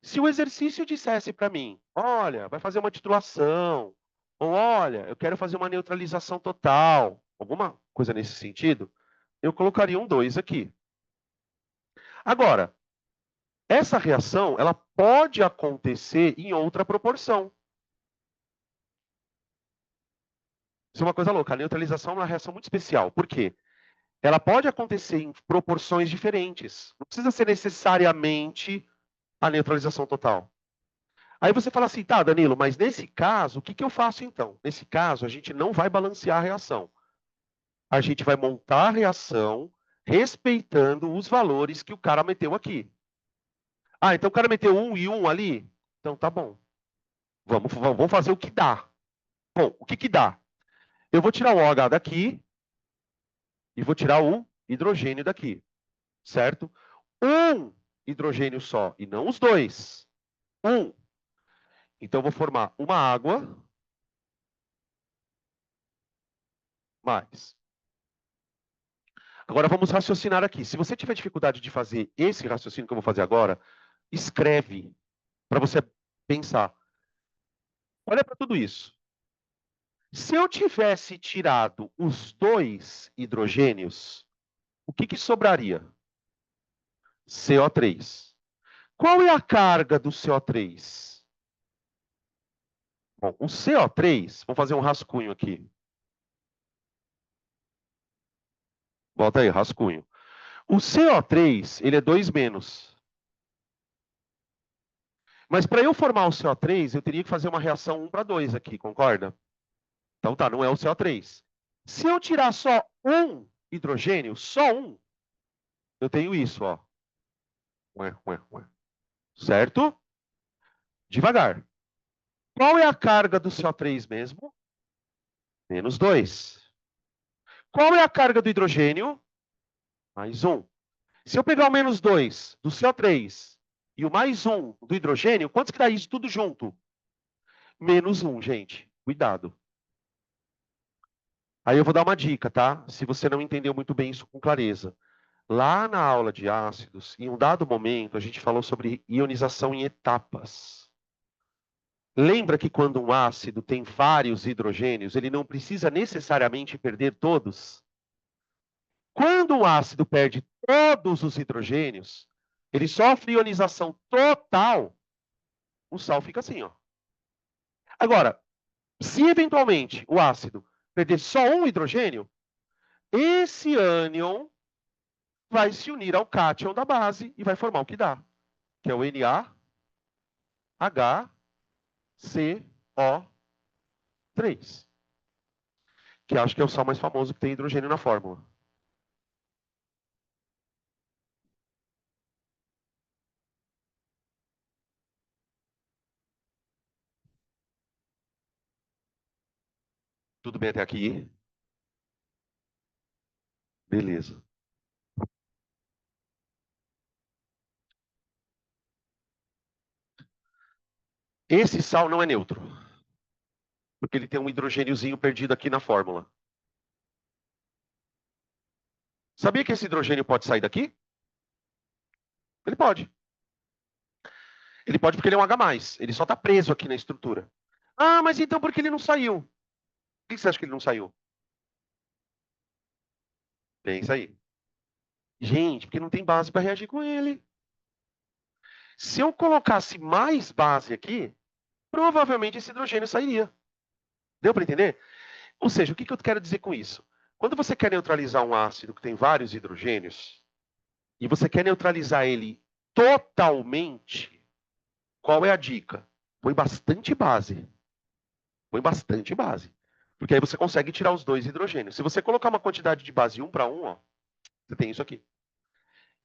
Se o exercício dissesse para mim, olha, vai fazer uma titulação, ou olha, eu quero fazer uma neutralização total, alguma coisa nesse sentido, eu colocaria um 2 aqui. Agora, essa reação, ela pode acontecer em outra proporção. Isso é uma coisa louca. A neutralização é uma reação muito especial. Por quê? Ela pode acontecer em proporções diferentes. Não precisa ser necessariamente a neutralização total. Aí você fala assim, tá, Danilo, mas nesse caso, o que que eu faço então? Nesse caso, a gente não vai balancear a reação. A gente vai montar a reação respeitando os valores que o cara meteu aqui. Ah, então o cara meteu um e um ali? Então tá bom. Vamos fazer o que dá. Bom, o que que dá? Eu vou tirar o OH daqui e vou tirar o hidrogênio daqui, certo? Um hidrogênio só e não os dois. Um. Então eu vou formar uma água mais. Agora vamos raciocinar aqui. Se você tiver dificuldade de fazer esse raciocínio que eu vou fazer agora, escreve para você pensar. Olha para tudo isso. Se eu tivesse tirado os dois hidrogênios, o que que sobraria? CO3. Qual é a carga do CO3? Bom, o CO3, vamos fazer um rascunho aqui. Volta aí, rascunho. O CO3, ele é 2 menos. Mas para eu formar o CO3, eu teria que fazer uma reação 1 para 2 aqui, concorda? Então tá, não é o CO3. Se eu tirar só um hidrogênio, só um, eu tenho isso, ó. Ué, ué, ué. Certo? Devagar. Qual é a carga do CO3 mesmo? Menos 2. Qual é a carga do hidrogênio? Mais um. Se eu pegar o menos 2 do CO3 e o mais um do hidrogênio, quantos que dá isso tudo junto? Menos um, gente. Cuidado. Aí eu vou dar uma dica, tá? Se você não entendeu muito bem isso com clareza. Lá na aula de ácidos, em um dado momento, a gente falou sobre ionização em etapas. Lembra que quando um ácido tem vários hidrogênios, ele não precisa necessariamente perder todos? Quando um ácido perde todos os hidrogênios, ele sofre ionização total, o sal fica assim, ó. Agora, se eventualmente o ácido perder só um hidrogênio, esse ânion vai se unir ao cátion da base e vai formar o que dá, que é o NaHCO3, que acho que é o sal mais famoso que tem hidrogênio na fórmula. Tudo bem até aqui? Beleza. Esse sal não é neutro, porque ele tem um hidrogêniozinho perdido aqui na fórmula. Sabia que esse hidrogênio pode sair daqui? Ele pode. Ele pode porque ele é um H+. Ele só está preso aqui na estrutura. Ah, mas então por que ele não saiu? Por que você acha que ele não saiu? Pensa aí. Gente, porque não tem base para reagir com ele. Se eu colocasse mais base aqui, provavelmente esse hidrogênio sairia. Deu para entender? Ou seja, o que eu quero dizer com isso? Quando você quer neutralizar um ácido que tem vários hidrogênios, e você quer neutralizar ele totalmente, qual é a dica? Põe bastante base. Põe bastante base. Porque aí você consegue tirar os dois hidrogênios. Se você colocar uma quantidade de base 1 para 1, ó, você tem isso aqui.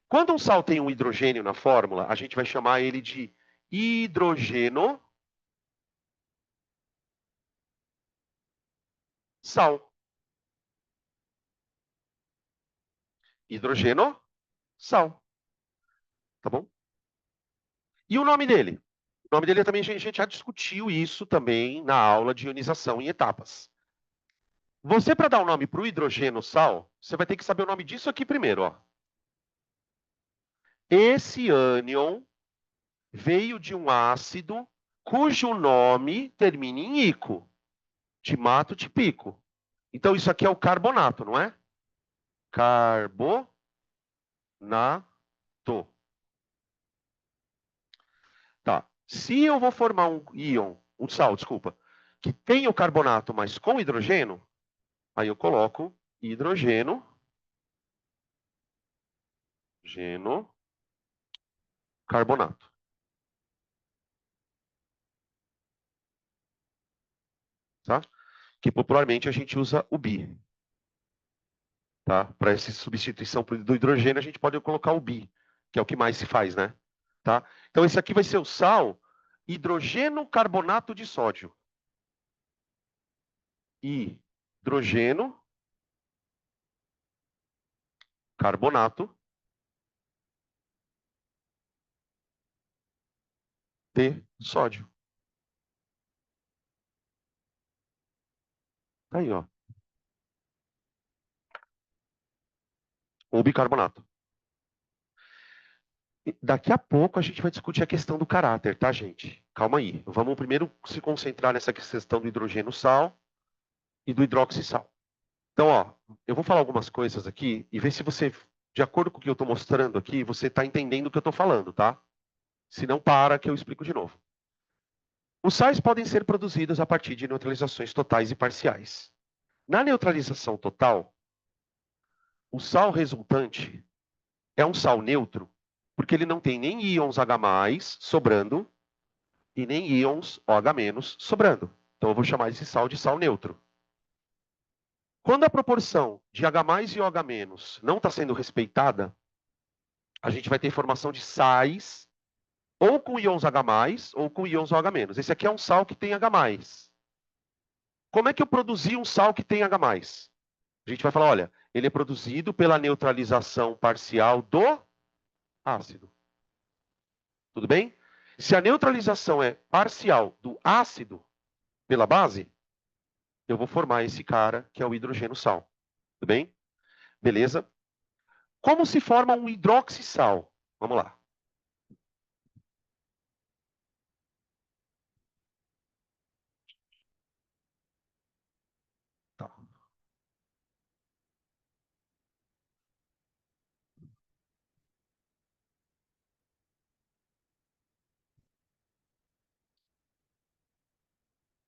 Quando um sal tem um hidrogênio na fórmula, a gente vai chamar ele de hidrogeno sal. Hidrogeno sal. Tá bom? E o nome dele? O nome dele também, a gente já discutiu isso também na aula de ionização em etapas. Você, para dar o nome para o hidrogeno sal, você vai ter que saber o nome disso aqui primeiro, ó. Esse ânion veio de um ácido cujo nome termina em ico, timato tipico. Então, isso aqui é o carbonato, não é? Carbonato. Tá. Se eu vou formar um íon, um sal, desculpa, que tem o carbonato, mas com hidrogênio, aí eu coloco hidrogeno, carbonato. tá? Que popularmente a gente usa o bi, tá? Para essa substituição do hidrogênio, a gente pode colocar o bi, que é o que mais se faz, né? Tá? Então, esse aqui vai ser o sal hidrogeno carbonato de sódio. Hidrogeno carbonato de sódio. Tá aí, ó. Ou bicarbonato. E daqui a pouco a gente vai discutir a questão do caráter, tá, gente? Calma aí. Vamos primeiro se concentrar nessa questão do hidrogênio sal e do hidroxissal. Então, ó, eu vou falar algumas coisas aqui e ver se você, de acordo com o que eu estou mostrando aqui, você está entendendo o que eu estou falando, tá? Se não, para que eu explico de novo. Os sais podem ser produzidos a partir de neutralizações totais e parciais. Na neutralização total, o sal resultante é um sal neutro, porque ele não tem nem íons H+, sobrando, e nem íons OH- sobrando. Então eu vou chamar esse sal de sal neutro. Quando a proporção de H+ e OH- não está sendo respeitada, a gente vai ter formação de sais ou com íons H+, ou com íons OH-. Esse aqui é um sal que tem H+. Como é que eu produzi um sal que tem H+? A gente vai falar, olha, ele é produzido pela neutralização parcial do ácido. Tudo bem? Se a neutralização é parcial do ácido pela base, eu vou formar esse cara, que é o hidrogênio sal. Tudo bem? Beleza? Como se forma um hidroxissal? Vamos lá. Tá.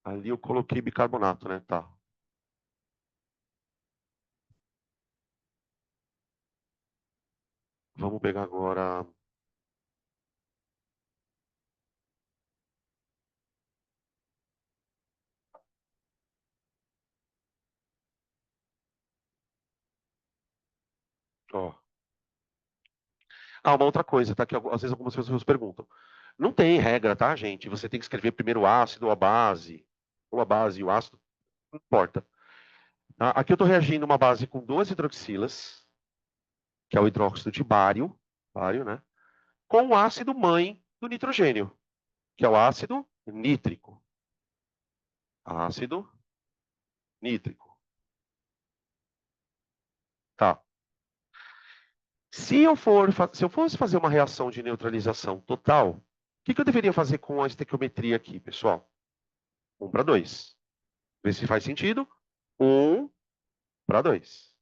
Ali eu coloquei bicarbonato, né? Tá. Vamos pegar agora. Ó. Ah, uma outra coisa, tá? Que às vezes algumas pessoas perguntam. Não tem regra, tá, gente? Você tem que escrever primeiro o ácido ou a base. Ou a base e o ácido. Não importa. Tá? Aqui eu estou reagindo uma base com duas hidroxilas, que é o hidróxido de bário, né? Com o ácido mãe do nitrogênio, que é o ácido nítrico. Ácido nítrico. Tá. Se eu fosse fazer uma reação de neutralização total, o que eu deveria fazer com a estequiometria aqui, pessoal? 1:2. Vê se faz sentido. 1:2.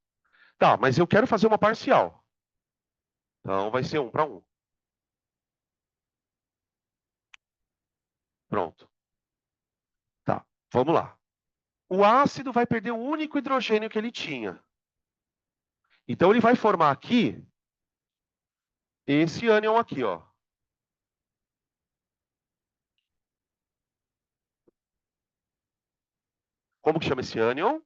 Tá, mas eu quero fazer uma parcial. Então vai ser 1:1. Pronto. Tá, vamos lá. O ácido vai perder o único hidrogênio que ele tinha. Então ele vai formar aqui esse ânion aqui, ó. Como que chama esse ânion?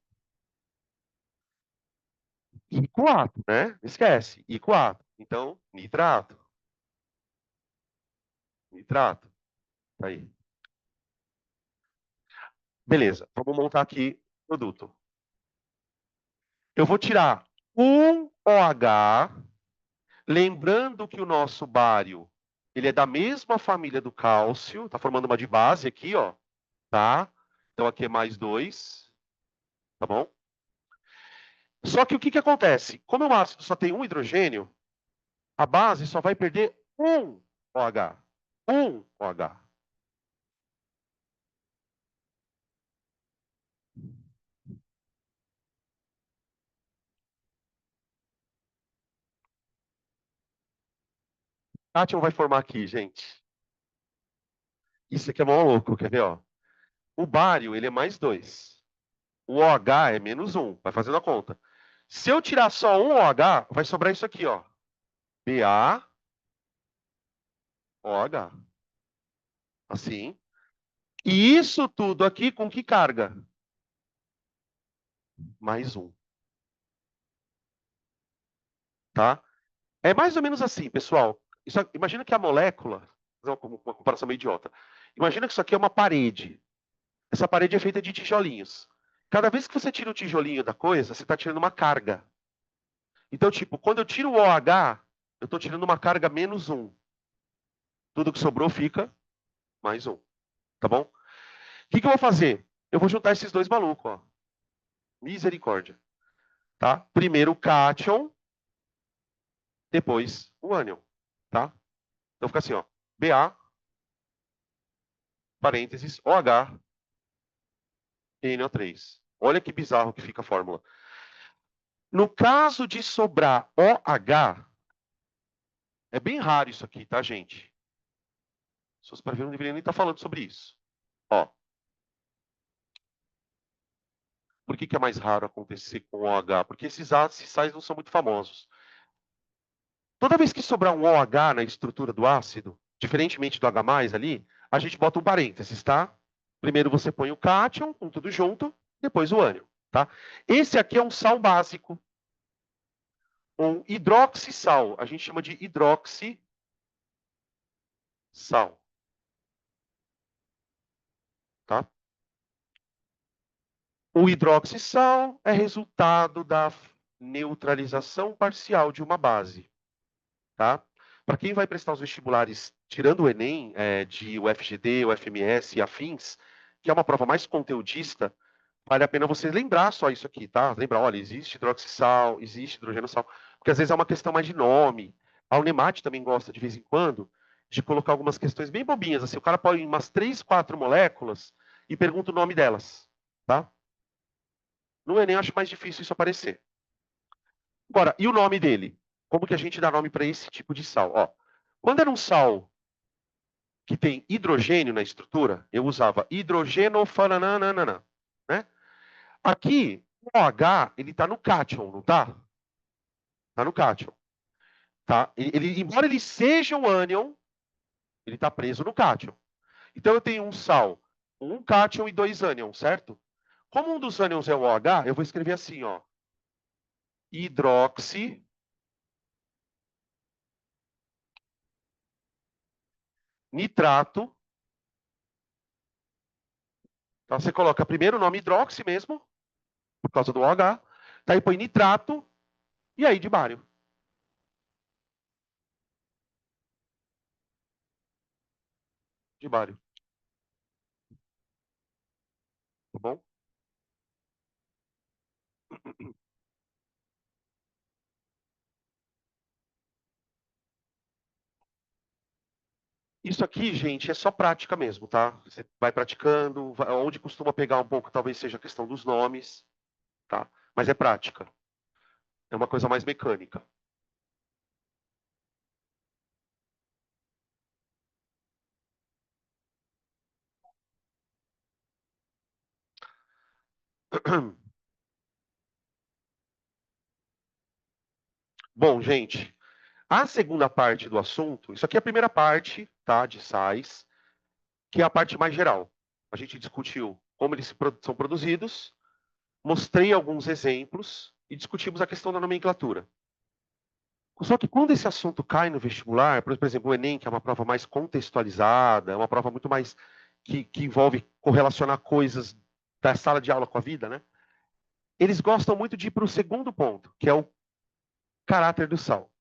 I4, né? Esquece. I4. Então, nitrato. Nitrato. Tá aí. Beleza. Vamos montar aqui o produto. Eu vou tirar um OH, lembrando que o nosso bário, ele é da mesma família do cálcio, tá formando uma de base aqui, ó, tá? Então aqui é mais dois, tá bom? Só que o que que acontece? Como o ácido só tem um hidrogênio, a base só vai perder um OH. Um OH. Átomo vai formar aqui, gente. Isso aqui é mó louco, quer ver, ó? O bário, ele é mais dois. O OH é menos um, vai fazendo a conta. Se eu tirar só um OH, vai sobrar isso aqui, ó. BaOH. Assim. E isso tudo aqui com que carga? mais 1. Tá? É mais ou menos assim, pessoal. Imagina que a molécula, vou fazer uma comparação meio idiota. Imagina que isso aqui é uma parede. Essa parede é feita de tijolinhos. Cada vez que você tira o tijolinho da coisa, você está tirando uma carga. Então, tipo, quando eu tiro o OH, eu estou tirando uma carga menos 1. Tudo que sobrou fica mais 1. Tá bom? O que eu vou fazer? Eu vou juntar esses dois malucos, ó. Misericórdia. Tá? Primeiro o cátion, depois o ânion. Tá? Então fica assim, ó. Ba, parênteses, OH, NO3. Olha que bizarro que fica a fórmula. No caso de sobrar OH, é bem raro isso aqui, tá, gente? Se fosse para ver, eu não deveria nem estar falando sobre isso. Ó, por que é mais raro acontecer com OH? Porque esses ácidos sais não são muito famosos. Toda vez que sobrar um OH na estrutura do ácido, diferentemente do H+, ali, a gente bota um parênteses, tá? Primeiro você põe o cátion, com tudo junto, depois o ânion, tá? Esse aqui é um sal básico, um hidroxissal. A gente chama de hidroxissal. Tá? O hidroxissal é resultado da neutralização parcial de uma base. Tá? Para quem vai prestar os vestibulares, tirando o Enem, de UFGD, UFMS e afins, que é uma prova mais conteudista, vale a pena você lembrar só isso aqui, tá? Lembrar, olha, existe hidroxissal, existe hidrogenossal, porque às vezes é uma questão mais de nome. A Unemat também gosta, de vez em quando, de colocar algumas questões bem bobinhas, assim, o cara põe umas 3, 4 moléculas e pergunta o nome delas, tá? No Enem eu acho mais difícil isso aparecer. Agora, e o nome dele? Como que a gente dá nome para esse tipo de sal? Ó, quando era um sal que tem hidrogênio na estrutura, eu usava hidrogenofananana, né? Aqui, o OH, ele está no cátion, não está? Está no cátion. Tá? Embora ele seja um ânion, ele está preso no cátion. Então, eu tenho um sal, um cátion e dois ânions, certo? Como um dos ânions é o OH, eu vou escrever assim, ó. Hidroxi, nitrato. Então, você coloca primeiro o nome hidroxi mesmo, por causa do OH. Daí põe nitrato e aí de bário. De bário. Tá bom? Isso aqui, gente, é só prática mesmo, tá? Você vai praticando, onde costuma pegar um pouco, talvez seja a questão dos nomes, tá? Mas é prática. É uma coisa mais mecânica. Bom, gente, a segunda parte do assunto, isso aqui é a primeira parte, tá, de sais, que é a parte mais geral. A gente discutiu como eles são produzidos, mostrei alguns exemplos e discutimos a questão da nomenclatura. Só que quando esse assunto cai no vestibular, por exemplo, o Enem, que é uma prova mais contextualizada, é uma prova muito mais que envolve correlacionar coisas da sala de aula com a vida, né? Eles gostam muito de ir para o segundo ponto, que é o caráter do sal.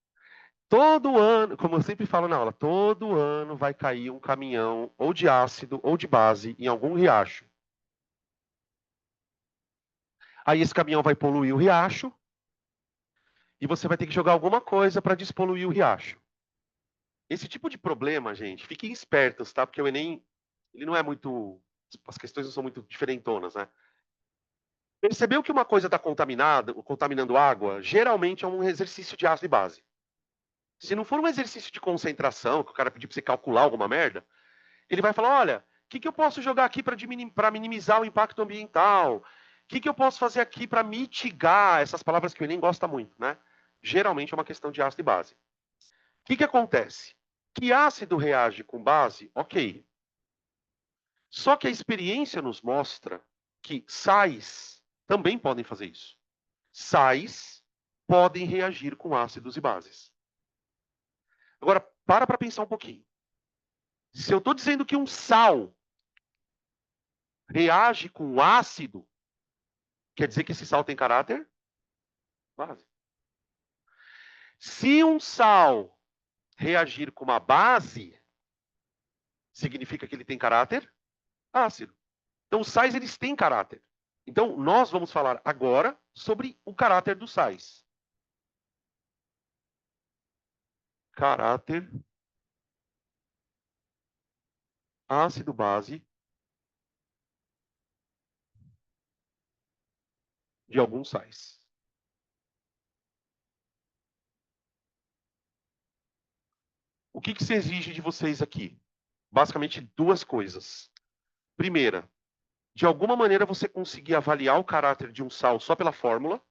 Todo ano, como eu sempre falo na aula, todo ano vai cair um caminhão ou de ácido ou de base em algum riacho. Aí esse caminhão vai poluir o riacho e você vai ter que jogar alguma coisa para despoluir o riacho. Esse tipo de problema, gente, fiquem espertos, tá? Porque o Enem, ele não é muito. As questões não são muito diferentonas, né? Percebeu que uma coisa está contaminada, contaminando água, geralmente é um exercício de ácido e base. Se não for um exercício de concentração, que o cara pedir para você calcular alguma merda, ele vai falar: olha, o que eu posso jogar aqui para minimizar o impacto ambiental? O que eu posso fazer aqui para mitigar essas palavras que o Enem gosta muito, né? Geralmente é uma questão de ácido e base. O que acontece? Que ácido reage com base? Ok. Só que a experiência nos mostra que sais também podem fazer isso. Sais podem reagir com ácidos e bases. Agora, para pensar um pouquinho. Se eu estou dizendo que um sal reage com ácido, quer dizer que esse sal tem caráter base. Se um sal reagir com uma base, significa que ele tem caráter ácido. Então, os sais, eles têm caráter. Então, nós vamos falar agora sobre o caráter dos sais. Caráter ácido-base de alguns sais. O que se exige de vocês aqui? Basicamente, duas coisas. Primeira, de alguma maneira você conseguir avaliar o caráter de um sal só pela fórmula.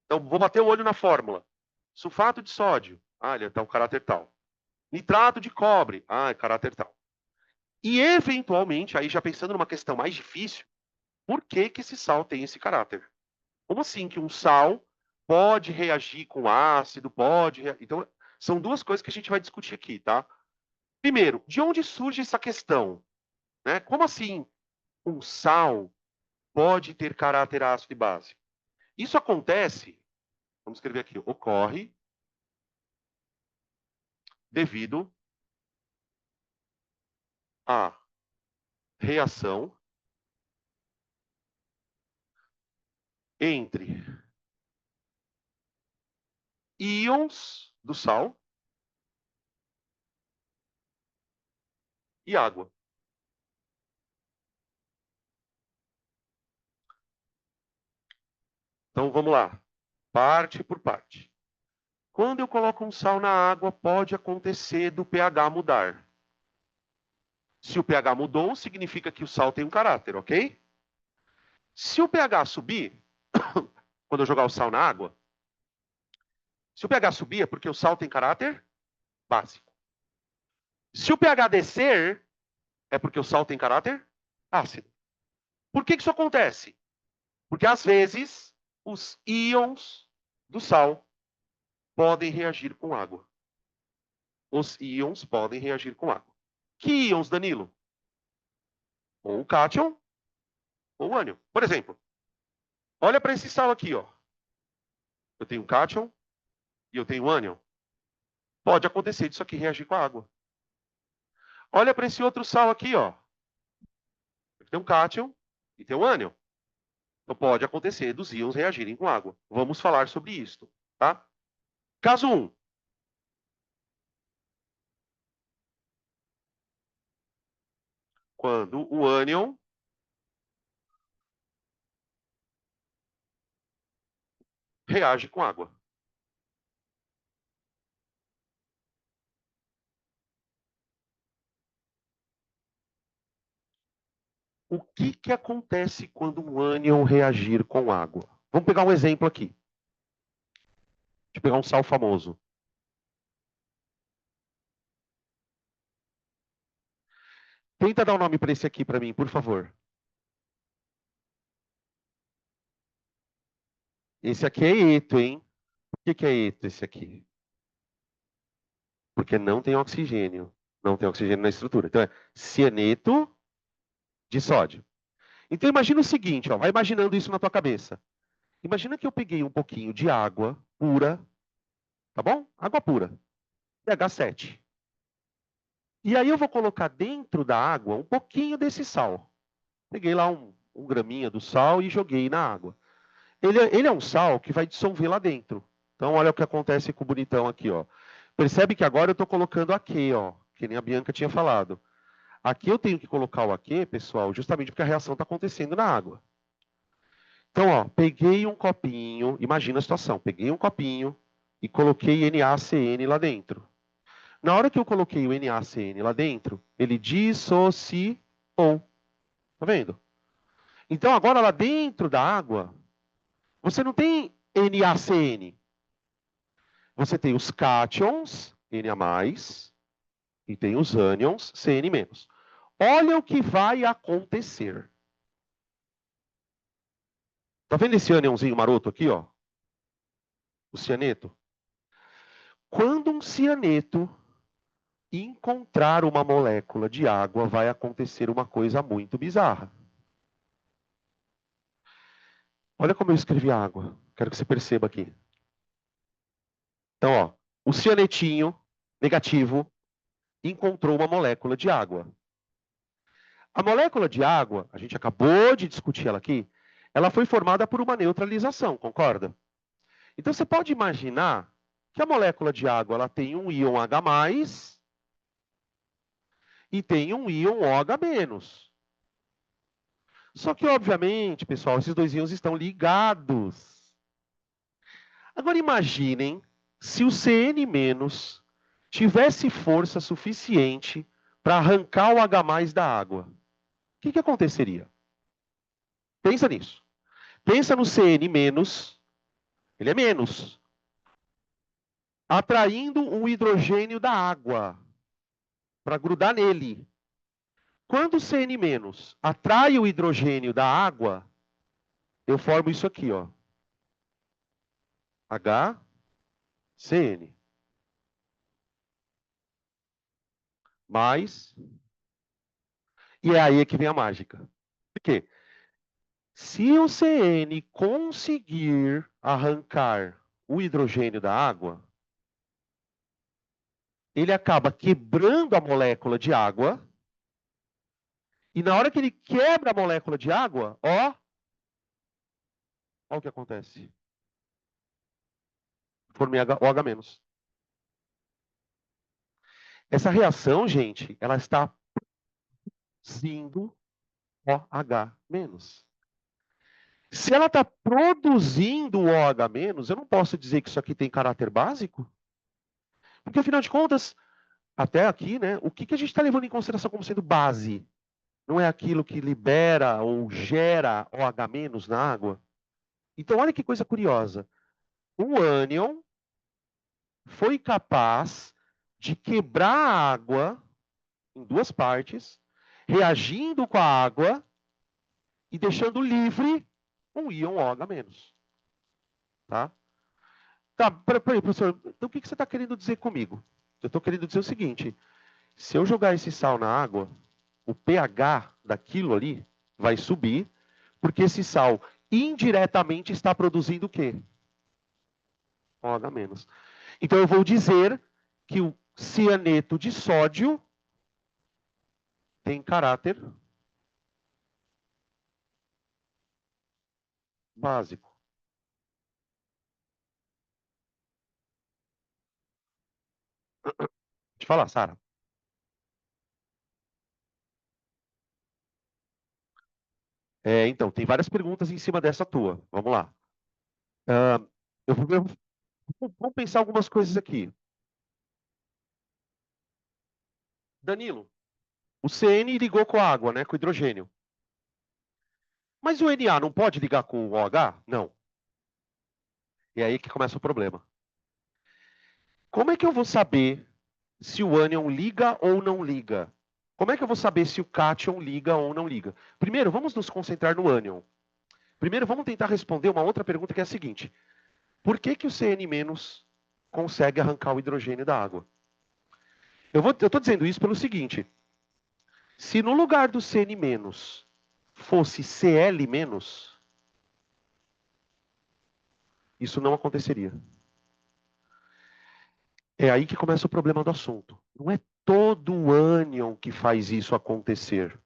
Então, vou bater o olho na fórmula. Sulfato de sódio, ele tá o caráter tal. Nitrato de cobre, é caráter tal. E, eventualmente, aí já pensando numa questão mais difícil, por que esse sal tem esse caráter? Como assim que um sal pode reagir com ácido, Então, são duas coisas que a gente vai discutir aqui, tá? Primeiro, de onde surge essa questão? Né? Como assim um sal pode ter caráter ácido e base? Isso acontece, vamos escrever aqui, ocorre devido à reação entre íons do sal e água. Então vamos lá, parte por parte. Quando eu coloco um sal na água, pode acontecer do pH mudar. Se o pH mudou, significa que o sal tem um caráter, ok? Se o pH subir, quando eu jogar o sal na água, se o pH subir é porque o sal tem caráter básico. Se o pH descer, é porque o sal tem caráter ácido. Por que isso acontece? Porque às vezes os íons do sal podem reagir com água. Os íons podem reagir com água. Que íons, Danilo? Ou o cátion ou o ânion. Por exemplo, olha para esse sal aqui, ó. Eu tenho cátion e eu tenho ânion. Pode acontecer disso aqui reagir com a água. Olha para esse outro sal aqui, ó. Tem um cátion e tem um ânion. Então pode acontecer dos íons reagirem com água. Vamos falar sobre isso, tá? Caso 1. Quando o ânion reage com água. O que acontece quando um ânion reagir com água? Vamos pegar um exemplo aqui. Deixa eu pegar um sal famoso. Tenta dar um nome para esse aqui para mim, por favor. Esse aqui é eto, hein? Por que é eto esse aqui? Porque não tem oxigênio. Não tem oxigênio na estrutura. Então é cianeto de sódio. Então imagina o seguinte, ó, vai imaginando isso na tua cabeça. Imagina que eu peguei um pouquinho de água pura, tá bom? Água pura, pH 7. E aí eu vou colocar dentro da água um pouquinho desse sal. Peguei lá um graminha do sal e joguei na água. Ele é um sal que vai dissolver lá dentro. Então olha o que acontece com o bonitão aqui, ó. Percebe que agora eu estou colocando aqui, ó, que nem a Bianca tinha falado. Aqui eu tenho que colocar o aqui, pessoal, justamente porque a reação está acontecendo na água. Então, ó, peguei um copinho, imagina a situação, peguei um copinho e coloquei NaCN lá dentro. Na hora que eu coloquei o NaCN lá dentro, ele dissociou. Tá vendo? Então, agora lá dentro da água, você não tem NaCN. Você tem os cátions, Na+, e tem os ânions, Cn-. Olha o que vai acontecer. Tá vendo esse ânionzinho maroto aqui, ó? O cianeto? Quando um cianeto encontrar uma molécula de água, vai acontecer uma coisa muito bizarra. Olha como eu escrevi água. Quero que você perceba aqui. Então, ó, o cianetinho negativo encontrou uma molécula de água. A molécula de água, a gente acabou de discutir ela aqui, ela foi formada por uma neutralização, concorda? Então você pode imaginar que a molécula de água ela tem um íon H+, e tem um íon OH-. Só que, obviamente, pessoal, esses dois íons estão ligados. Agora imaginem se o Cn- tivesse força suficiente para arrancar o H+ da água. O que aconteceria? Pensa nisso. Pensa no Cn-, ele é menos, atraindo um hidrogênio da água para grudar nele. Quando o Cn- atrai o hidrogênio da água, eu formo isso aqui, ó. HCN. Mais. E é aí que vem a mágica. Por quê? Se o Cn conseguir arrancar o hidrogênio da água, ele acaba quebrando a molécula de água. E na hora que ele quebra a molécula de água, ó o que acontece. Formei OH-. Essa reação, gente, ela está produzindo OH-. Se ela está produzindo OH-, eu não posso dizer que isso aqui tem caráter básico? Porque, afinal de contas, até aqui, né, o que a gente está levando em consideração como sendo base? Não é aquilo que libera ou gera OH- na água? Então, olha que coisa curiosa. O ânion foi capaz de quebrar a água em duas partes, reagindo com a água e deixando livre um íon OH-. Tá? Tá, peraí, professor. Então o que você está querendo dizer comigo? Eu estou querendo dizer o seguinte: se eu jogar esse sal na água, o pH daquilo ali vai subir, porque esse sal indiretamente está produzindo o quê? OH-. Então eu vou dizer que o cianeto de sódio tem caráter básico. Deixa eu falar, Sara. Então, tem várias perguntas em cima dessa tua. Vamos lá. Ah, vamos pensar algumas coisas aqui. Danilo, o CN ligou com a água, né? Com o hidrogênio. Mas o Na não pode ligar com o OH? Não. É aí que começa o problema. Como é que eu vou saber se o ânion liga ou não liga? Como é que eu vou saber se o cátion liga ou não liga? Primeiro, vamos nos concentrar no ânion. Primeiro, vamos tentar responder uma outra pergunta que é a seguinte: por que o Cn- consegue arrancar o hidrogênio da água? Eu estou dizendo isso pelo seguinte: se no lugar do Cn- fosse Cl-, isso não aconteceria. É aí que começa o problema do assunto. Não é todo o ânion que faz isso acontecer.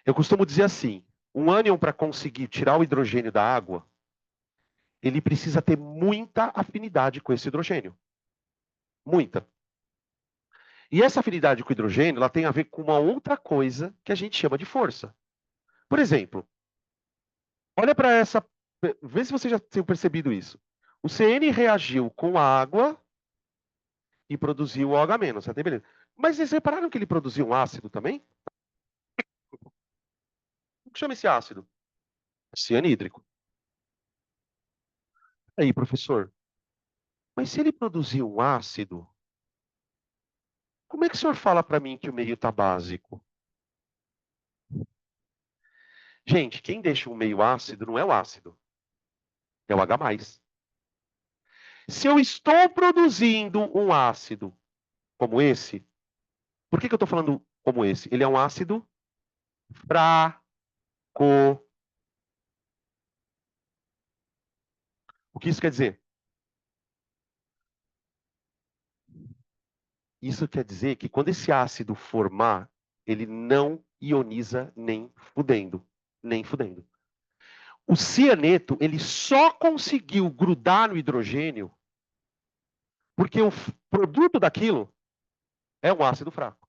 Eu costumo dizer assim: um ânion, para conseguir tirar o hidrogênio da água, ele precisa ter muita afinidade com esse hidrogênio. Muita. E essa afinidade com o hidrogênio, ela tem a ver com uma outra coisa que a gente chama de força. Por exemplo, olha para essa. Vê se você já tem percebido isso. O CN reagiu com a água e produziu OH-, até beleza. Mas vocês repararam que ele produziu um ácido também? O que chama esse ácido? Cianídrico. Aí, professor, mas se ele produziu um ácido, como é que o senhor fala para mim que o meio está básico? Gente, quem deixa um meio ácido não é o ácido, é o H+. Se eu estou produzindo um ácido como esse, por que eu estou falando como esse? Ele é um ácido fraco. O que isso quer dizer? Isso quer dizer que quando esse ácido formar, ele não ioniza nem fudendo. Nem fudendo. O cianeto, ele só conseguiu grudar no hidrogênio porque o produto daquilo é um ácido fraco.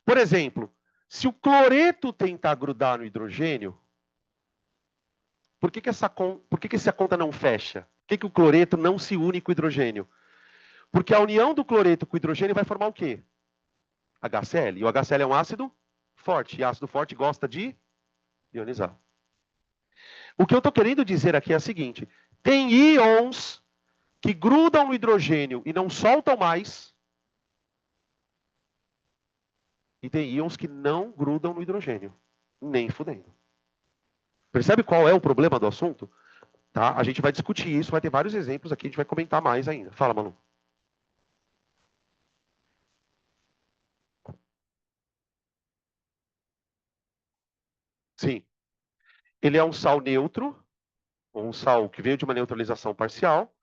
Por exemplo, se o cloreto tentar grudar no hidrogênio, por que essa conta não fecha? Por que o cloreto não se une com o hidrogênio? Porque a união do cloreto com o hidrogênio vai formar o quê? HCl. E o HCl é um ácido forte. E ácido forte gosta de ionizar. O que eu estou querendo dizer aqui é o seguinte: tem íons que grudam no hidrogênio e não soltam mais, e tem íons que não grudam no hidrogênio, nem fudendo. Percebe qual é o problema do assunto? Tá? A gente vai discutir isso, vai ter vários exemplos aqui, a gente vai comentar mais ainda. Fala, Manu. Sim. Ele é um sal neutro, ou um sal que veio de uma neutralização parcial,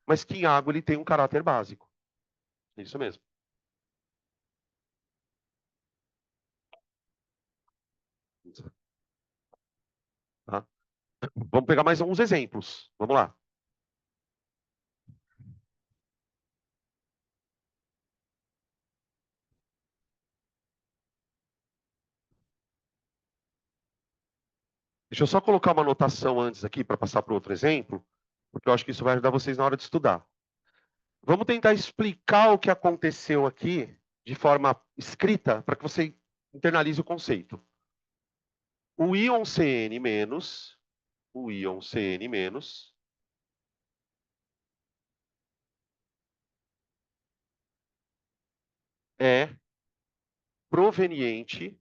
mas que em água ele tem um caráter básico. Isso mesmo. Tá? Vamos pegar mais alguns exemplos. Vamos lá. Deixa eu só colocar uma anotação antes aqui para passar para outro exemplo, porque eu acho que isso vai ajudar vocês na hora de estudar. Vamos tentar explicar o que aconteceu aqui de forma escrita para que você internalize o conceito. O íon Cn-, o íon Cn-, é proveniente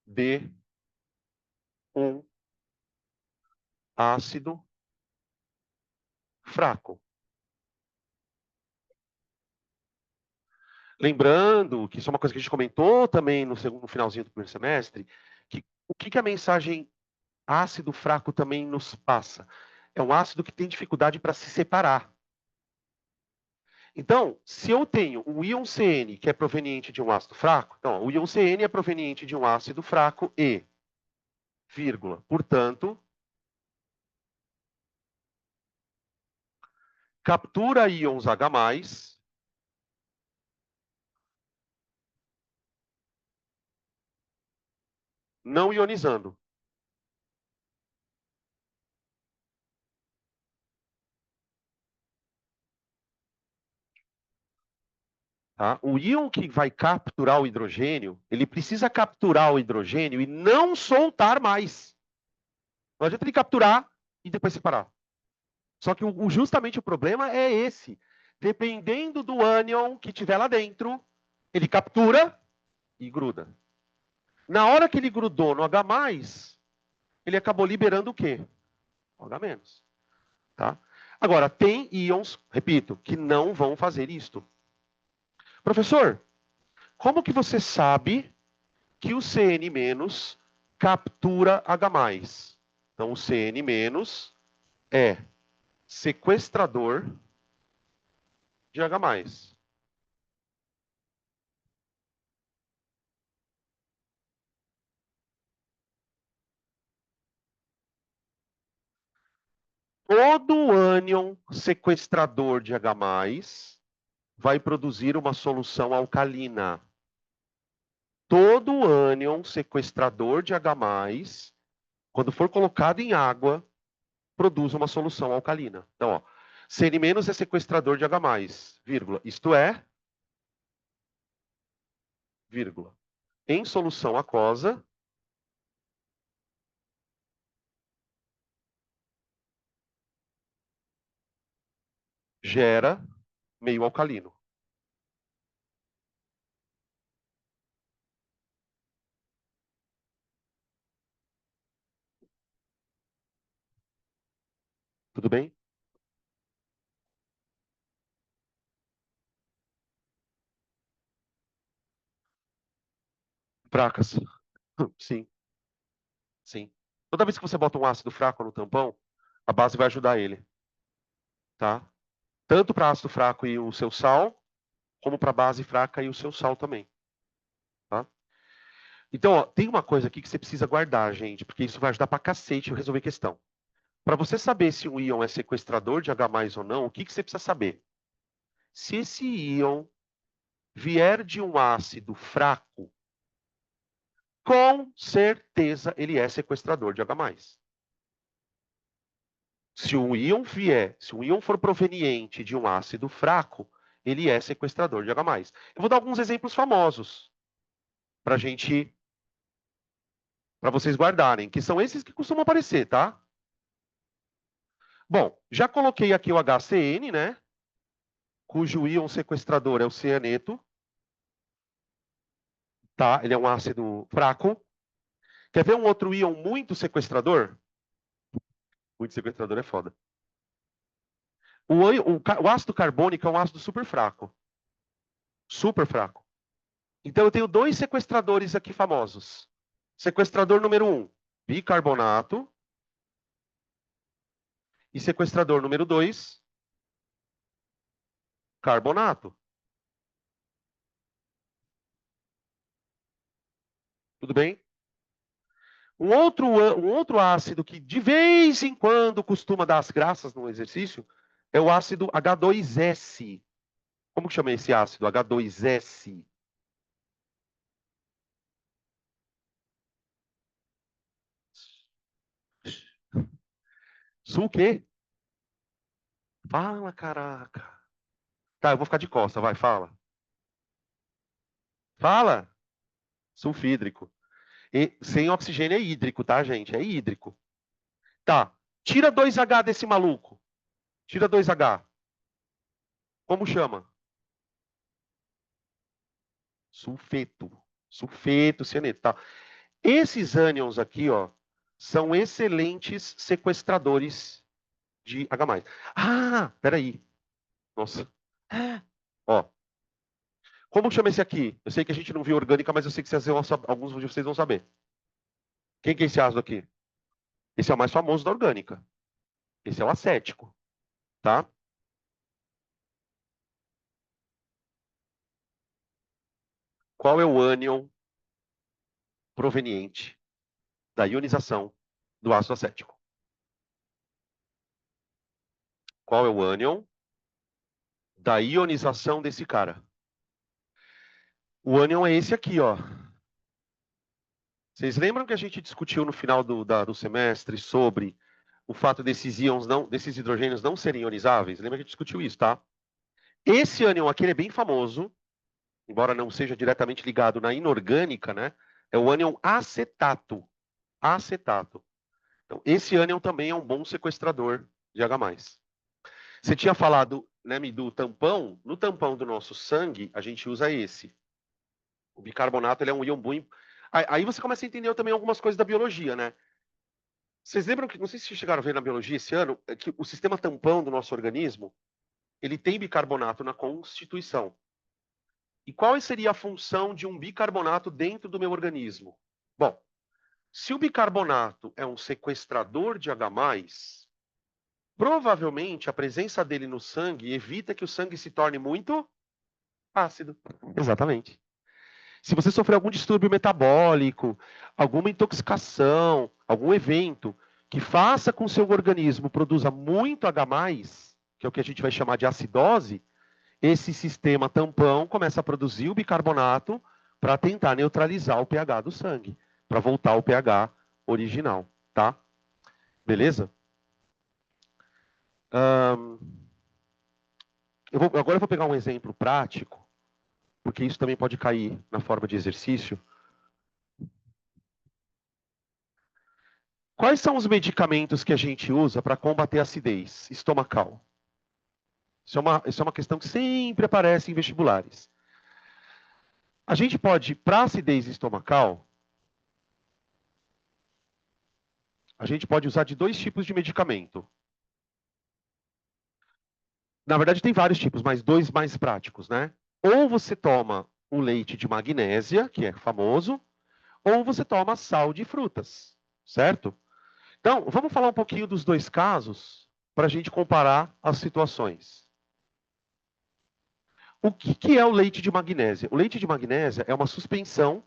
de um ácido fraco. Lembrando que isso é uma coisa que a gente comentou também no finalzinho do primeiro semestre, que o que a mensagem ácido fraco também nos passa? É um ácido que tem dificuldade para se separar. Então, se eu tenho o íon CN, que é proveniente de um ácido fraco, então, o íon CN é proveniente de um ácido fraco e, vírgula, portanto, captura íons H+, não ionizando. Tá? O íon que vai capturar o hidrogênio, ele precisa capturar o hidrogênio e não soltar mais. Não adianta ele capturar e depois separar. Só que justamente o problema é esse. Dependendo do ânion que tiver lá dentro, ele captura e gruda. Na hora que ele grudou no H+, ele acabou liberando o quê? O H-. Tá? Agora, tem íons, repito, que não vão fazer isto. Professor, como que você sabe que o Cn- captura H+? Então, o Cn- é sequestrador de H+. Todo ânion sequestrador de H+, vai produzir uma solução alcalina. Todo ânion sequestrador de H+, quando for colocado em água, produz uma solução alcalina. Então, ó, Cn- é sequestrador de H+, vírgula, isto é, vírgula, em solução aquosa, gera meio alcalino. Tudo bem? Fracas. Sim, sim. Toda vez que você bota um ácido fraco no tampão, a base vai ajudar ele, tá? Tanto para ácido fraco e o seu sal, como para base fraca e o seu sal também, tá? Então, ó, tem uma coisa aqui que você precisa guardar, gente, porque isso vai ajudar pra cacete eu resolver questão. Para você saber se um íon é sequestrador de H+ ou não, o que que você precisa saber? Se esse íon vier de um ácido fraco, com certeza ele é sequestrador de H+. Se um íon for proveniente de um ácido fraco, ele é sequestrador de H+. Eu vou dar alguns exemplos famosos para gente, para vocês guardarem, que são esses que costumam aparecer, tá? Bom, já coloquei aqui o HCN, né? Cujo íon sequestrador é o cianeto, tá? Ele é um ácido fraco. Quer ver um outro íon muito sequestrador? Muito sequestrador é foda. O ácido carbônico é um ácido super fraco. Super fraco. Então eu tenho dois sequestradores aqui famosos. Sequestrador número 1, bicarbonato. E sequestrador número 2, carbonato. Tudo bem? Um outro ácido que de vez em quando costuma dar as graças no exercício é o ácido H2S. Como que chama esse ácido? H2S. Sul o quê? Fala, caraca. Tá, eu vou ficar de costa, vai, fala. Fala. Sulfídrico. E sem oxigênio é hídrico, tá, gente? É hídrico. Tá. Tira 2H desse maluco. Tira 2H. Como chama? Sulfeto. Sulfeto, cianeto, tá? Esses ânions aqui, ó, são excelentes sequestradores de H+. Ah, peraí. Nossa. Ó, como chama esse aqui? Eu sei que a gente não viu orgânica, mas eu sei que alguns de vocês vão saber. Quem que é esse ácido aqui? Esse é o mais famoso da orgânica. Esse é o acético, tá? Qual é o ânion proveniente da ionização do ácido acético? Qual é o ânion da ionização desse cara? O ânion é esse aqui, ó. Vocês lembram que a gente discutiu no final do semestre sobre o fato desses íons não, desses hidrogênios não serem ionizáveis? Lembra que a gente discutiu isso, tá? Esse ânion aqui ele é bem famoso, embora não seja diretamente ligado na inorgânica, né? É o ânion acetato. Acetato. Então, esse ânion também é um bom sequestrador de H+. Você tinha falado, né, do tampão. No tampão do nosso sangue, a gente usa esse. O bicarbonato ele é um íon muito. Aí você começa a entender também algumas coisas da biologia, né? Vocês lembram que, não sei se vocês chegaram a ver na biologia esse ano, é que o sistema tampão do nosso organismo, ele tem bicarbonato na constituição. E qual seria a função de um bicarbonato dentro do meu organismo? Bom, se o bicarbonato é um sequestrador de H+, provavelmente a presença dele no sangue evita que o sangue se torne muito ácido. Exatamente. Se você sofrer algum distúrbio metabólico, alguma intoxicação, algum evento que faça com que o seu organismo produza muito H+, que é o que a gente vai chamar de acidose, esse sistema tampão começa a produzir o bicarbonato para tentar neutralizar o pH do sangue, para voltar ao pH original, tá? Beleza? Ahn, agora eu vou pegar um exemplo prático, porque isso também pode cair na forma de exercício. Quais são os medicamentos que a gente usa para combater a acidez estomacal? Isso é uma questão que sempre aparece em vestibulares. A gente pode, para acidez estomacal, a gente pode usar de dois tipos de medicamento. Na verdade, tem vários tipos, mas dois mais práticos, né? Ou você toma o leite de magnésia, que é famoso, ou você toma sal de frutas, certo? Então, vamos falar um pouquinho dos dois casos para a gente comparar as situações. O que é o leite de magnésia? O leite de magnésia é uma suspensão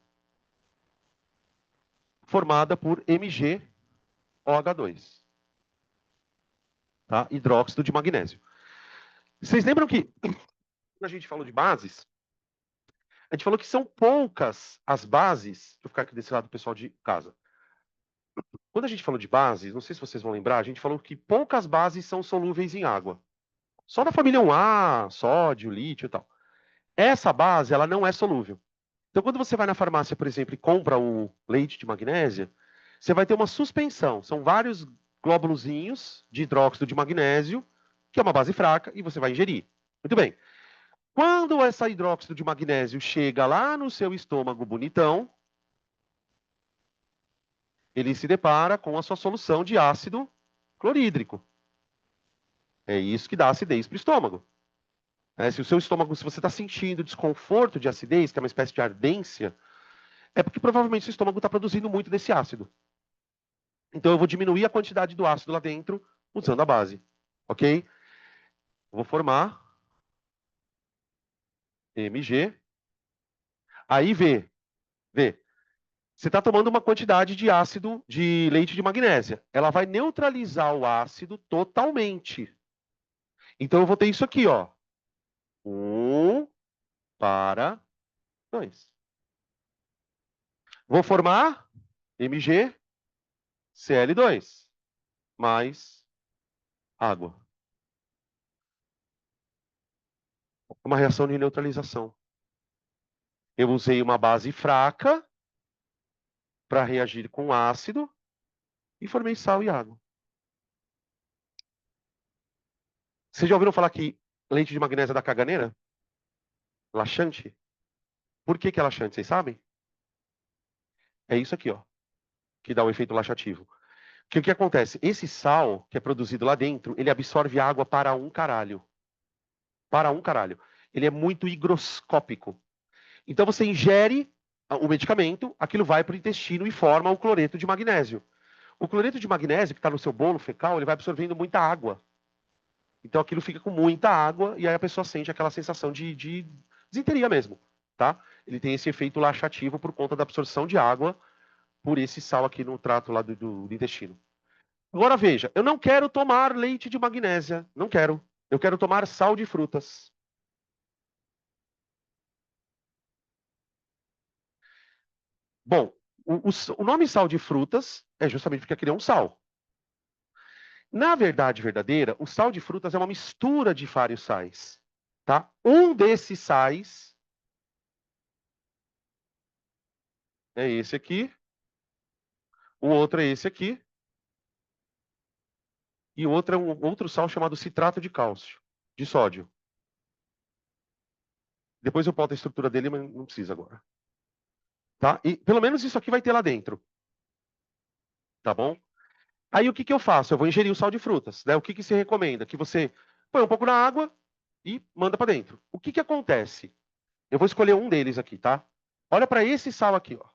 formada por MgOH2, tá? Hidróxido de magnésio. Vocês lembram que, quando a gente falou de bases, a gente falou que são poucas as bases. Deixa eu ficar aqui desse lado, pessoal de casa. Quando a gente falou de bases, não sei se vocês vão lembrar, a gente falou que poucas bases são solúveis em água. Só da família 1A, sódio, lítio e tal. Essa base, ela não é solúvel. Então, quando você vai na farmácia, por exemplo, e compra o leite de magnésia, você vai ter uma suspensão. São vários glóbulozinhos de hidróxido de magnésio, que é uma base fraca, e você vai ingerir. Muito bem. Quando essa hidróxido de magnésio chega lá no seu estômago bonitão, ele se depara com a sua solução de ácido clorídrico. É isso que dá acidez para o estômago. Se o seu estômago, se você está sentindo desconforto de acidez, que é uma espécie de ardência, é porque provavelmente seu estômago está produzindo muito desse ácido. Então eu vou diminuir a quantidade do ácido lá dentro usando a base. Ok? Vou formar Mg. Aí V. Você está tomando uma quantidade de ácido de leite de magnésia. Ela vai neutralizar o ácido totalmente. Então eu vou ter isso aqui, ó. 1/2. Vou formar MgCl2 mais água. Uma reação de neutralização. Eu usei uma base fraca para reagir com ácido e formei sal e água. Vocês já ouviram falar que leite de magnésia dá caganeira? Laxante? Por que é laxante, vocês sabem? É isso aqui, ó, que dá o efeito laxativo. O que acontece? Esse sal que é produzido lá dentro, ele absorve água para um caralho. Para um caralho. Ele é muito higroscópico. Então você ingere o medicamento, aquilo vai para o intestino e forma o cloreto de magnésio. O cloreto de magnésio, que está no seu bolo fecal, ele vai absorvendo muita água. Então aquilo fica com muita água e aí a pessoa sente aquela sensação de desinteria mesmo, tá? Ele tem esse efeito laxativo por conta da absorção de água por esse sal aqui no trato lá do intestino. Agora veja, eu não quero tomar leite de magnésia, não quero. Eu quero tomar sal de frutas. Bom, o nome sal de frutas é justamente porque aquele é um sal. Na verdade verdadeira, o sal de frutas é uma mistura de vários sais, tá? Um desses sais é esse aqui, o outro é esse aqui, e o outro é um outro sal chamado citrato de cálcio, de sódio. Depois eu boto a estrutura dele, mas não precisa agora. Tá? E pelo menos isso aqui vai ter lá dentro, tá bom? Aí o que eu faço? Eu vou ingerir o sal de frutas, né? O que se recomenda? Que você põe um pouco na água e manda para dentro. O que acontece? Eu vou escolher um deles aqui, tá? Olha para esse sal aqui, ó.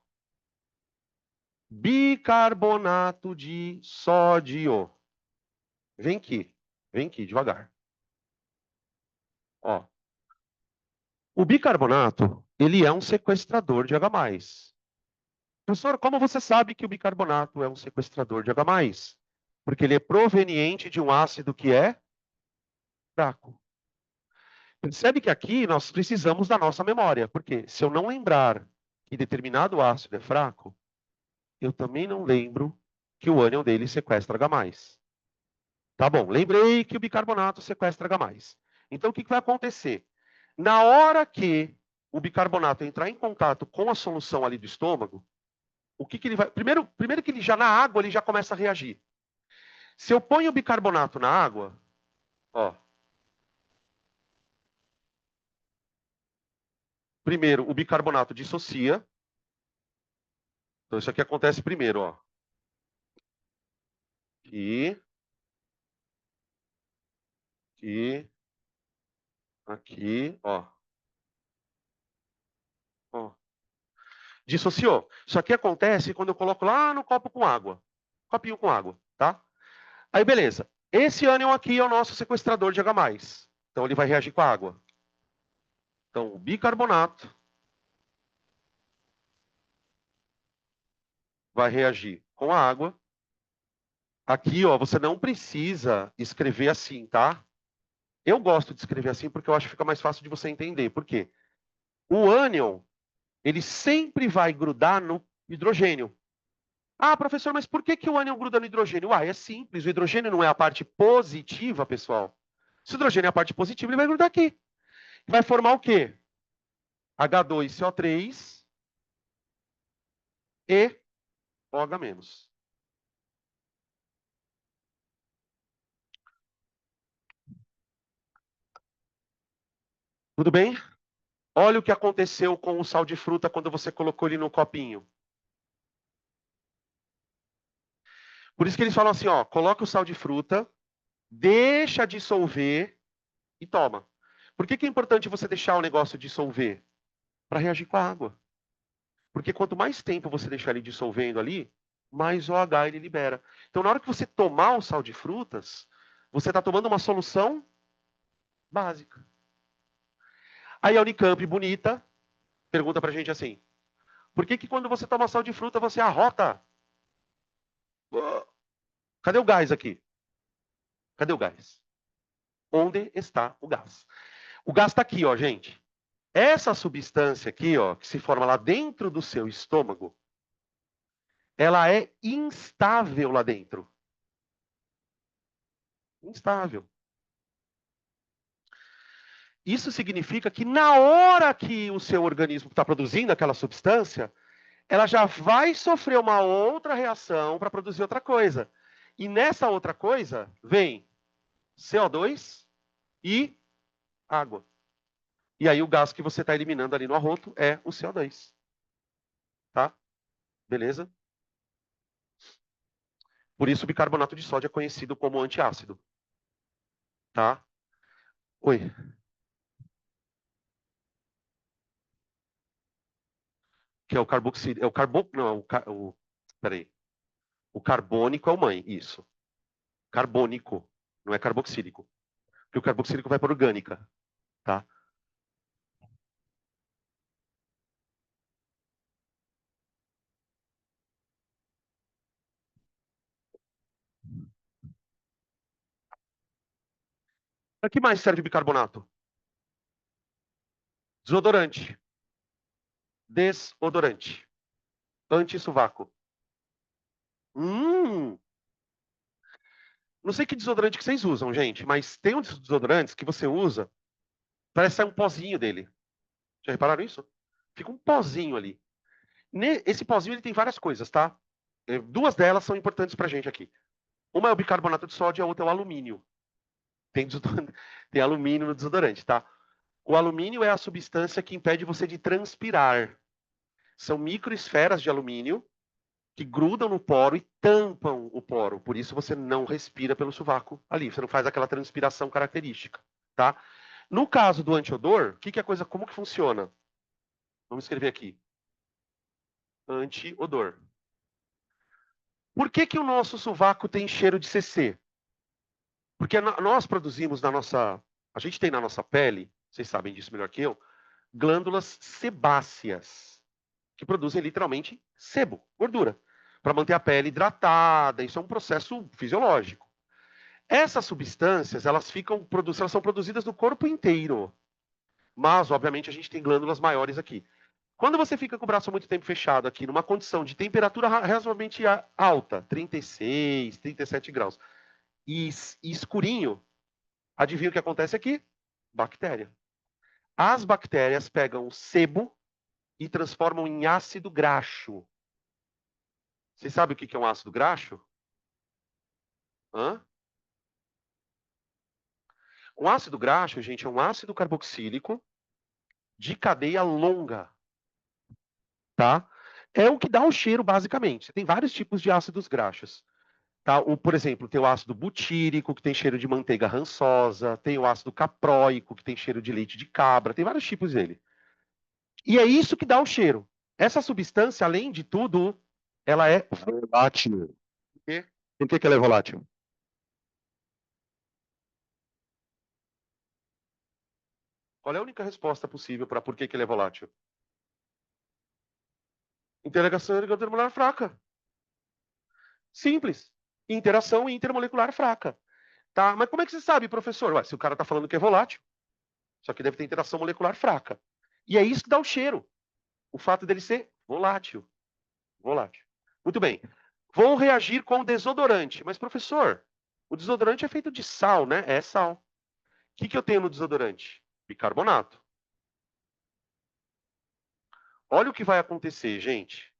Bicarbonato de sódio. Vem aqui, devagar. Ó, o bicarbonato, ele é um sequestrador de H+. Professor, como você sabe que o bicarbonato é um sequestrador de H+? Porque ele é proveniente de um ácido que é fraco. Percebe que aqui nós precisamos da nossa memória, porque se eu não lembrar que determinado ácido é fraco, eu também não lembro que o ânion dele sequestra H+. Tá bom, lembrei que o bicarbonato sequestra H+. Então o que vai acontecer? Na hora que o bicarbonato entrar em contato com a solução ali do estômago, o que ele vai. Primeiro que ele já na água ele já começa a reagir. Se eu ponho o bicarbonato na água, ó, primeiro o bicarbonato dissocia. Então isso aqui acontece primeiro, ó. Aqui, aqui. Aqui, ó. Ó. Dissociou. Isso aqui acontece quando eu coloco lá no copo com água. Copinho com água, tá? Aí, beleza. Esse ânion aqui é o nosso sequestrador de H+. Então, ele vai reagir com a água. Então, o bicarbonato vai reagir com a água. Aqui, ó, você não precisa escrever assim, tá? Eu gosto de escrever assim porque eu acho que fica mais fácil de você entender. Por quê? O ânion, ele sempre vai grudar no hidrogênio. Ah, professor, mas por que, que o ânion gruda no hidrogênio? É simples. O hidrogênio não é a parte positiva, pessoal. Se o hidrogênio é a parte positiva, ele vai grudar aqui. Vai formar o quê? H2CO3 e OH-. Tudo bem? Olha o que aconteceu com o sal de fruta quando você colocou ele no copinho. Por isso que eles falam assim, ó, coloca o sal de fruta, deixa dissolver e toma. Por que, que é importante você deixar o negócio dissolver? Para reagir com a água. Porque quanto mais tempo você deixar ele dissolvendo ali, mais OH ele libera. Então, na hora que você tomar o sal de frutas, você está tomando uma solução básica. Aí a Unicamp, bonita, pergunta para a gente assim, por que, que quando você toma sal de fruta, você arrota? Cadê o gás aqui? Cadê o gás? Onde está o gás? O gás está aqui, ó, gente. Essa substância aqui, ó, que se forma lá dentro do seu estômago, ela é instável lá dentro. Instável. Isso significa que na hora que o seu organismo está produzindo aquela substância, ela já vai sofrer uma outra reação para produzir outra coisa. E nessa outra coisa vem CO2 e água. E aí o gás que você está eliminando ali no arroto é o CO2. Tá? Beleza? Por isso o bicarbonato de sódio é conhecido como antiácido. Tá? Oi. Que é o carboxílico. É o carbo... Não, é peraí. O carbônico é o mãe, isso. Carbônico, não é carboxílico. Porque o carboxílico vai para orgânica, tá? Para que mais serve bicarbonato? Desodorante. Desodorante. Anti-sovaco. Hum, não sei que desodorante que vocês usam, gente, mas tem uns desodorantes que você usa, parece sair um pozinho dele. Já repararam isso? Fica um pozinho ali. Esse pozinho ele tem várias coisas, tá? Duas delas são importantes pra gente aqui. Uma é o bicarbonato de sódio e a outra é o alumínio. Tem, tem alumínio no desodorante, tá? O alumínio é a substância que impede você de transpirar. São microesferas de alumínio que grudam no poro e tampam o poro. Por isso você não respira pelo sovaco ali. Você não faz aquela transpiração característica, tá? No caso do antiodor, como que funciona? Vamos escrever aqui. Antiodor. Por que que o nosso sovaco tem cheiro de CC? Porque nós produzimos a gente tem na nossa pele, vocês sabem disso melhor que eu, glândulas sebáceas, que produzem literalmente sebo, gordura, para manter a pele hidratada. Isso é um processo fisiológico. Essas substâncias, elas são produzidas no corpo inteiro. Mas, obviamente, a gente tem glândulas maiores aqui. Quando você fica com o braço muito tempo fechado aqui, numa condição de temperatura razoavelmente alta, 36, 37 graus, e escurinho, adivinha o que acontece aqui? Bactéria. As bactérias pegam o sebo e transformam em ácido graxo. Vocês sabem o que é um ácido graxo? Hã? Um ácido graxo, gente, é um ácido carboxílico de cadeia longa, tá? É o que dá o cheiro, basicamente. Você tem vários tipos de ácidos graxos. Tá? Por exemplo, tem o ácido butírico, que tem cheiro de manteiga rançosa, tem o ácido capróico, que tem cheiro de leite de cabra, tem vários tipos dele. E é isso que dá o cheiro. Essa substância, além de tudo, ela é volátil. Por quê? Por que ela é volátil? Qual é a única resposta possível para por que ele é volátil? Interação intermolecular fraca. Simples. Interação intermolecular fraca. Tá? Mas como é que você sabe, professor? Ué, se o cara está falando que é volátil, só que deve ter interação molecular fraca. E é isso que dá o cheiro. O fato dele ser volátil. Volátil. Muito bem. Vão reagir com desodorante. Mas, professor, o desodorante é feito de sal, né? É sal. O que eu tenho no desodorante? Bicarbonato. Olha o que vai acontecer, gente.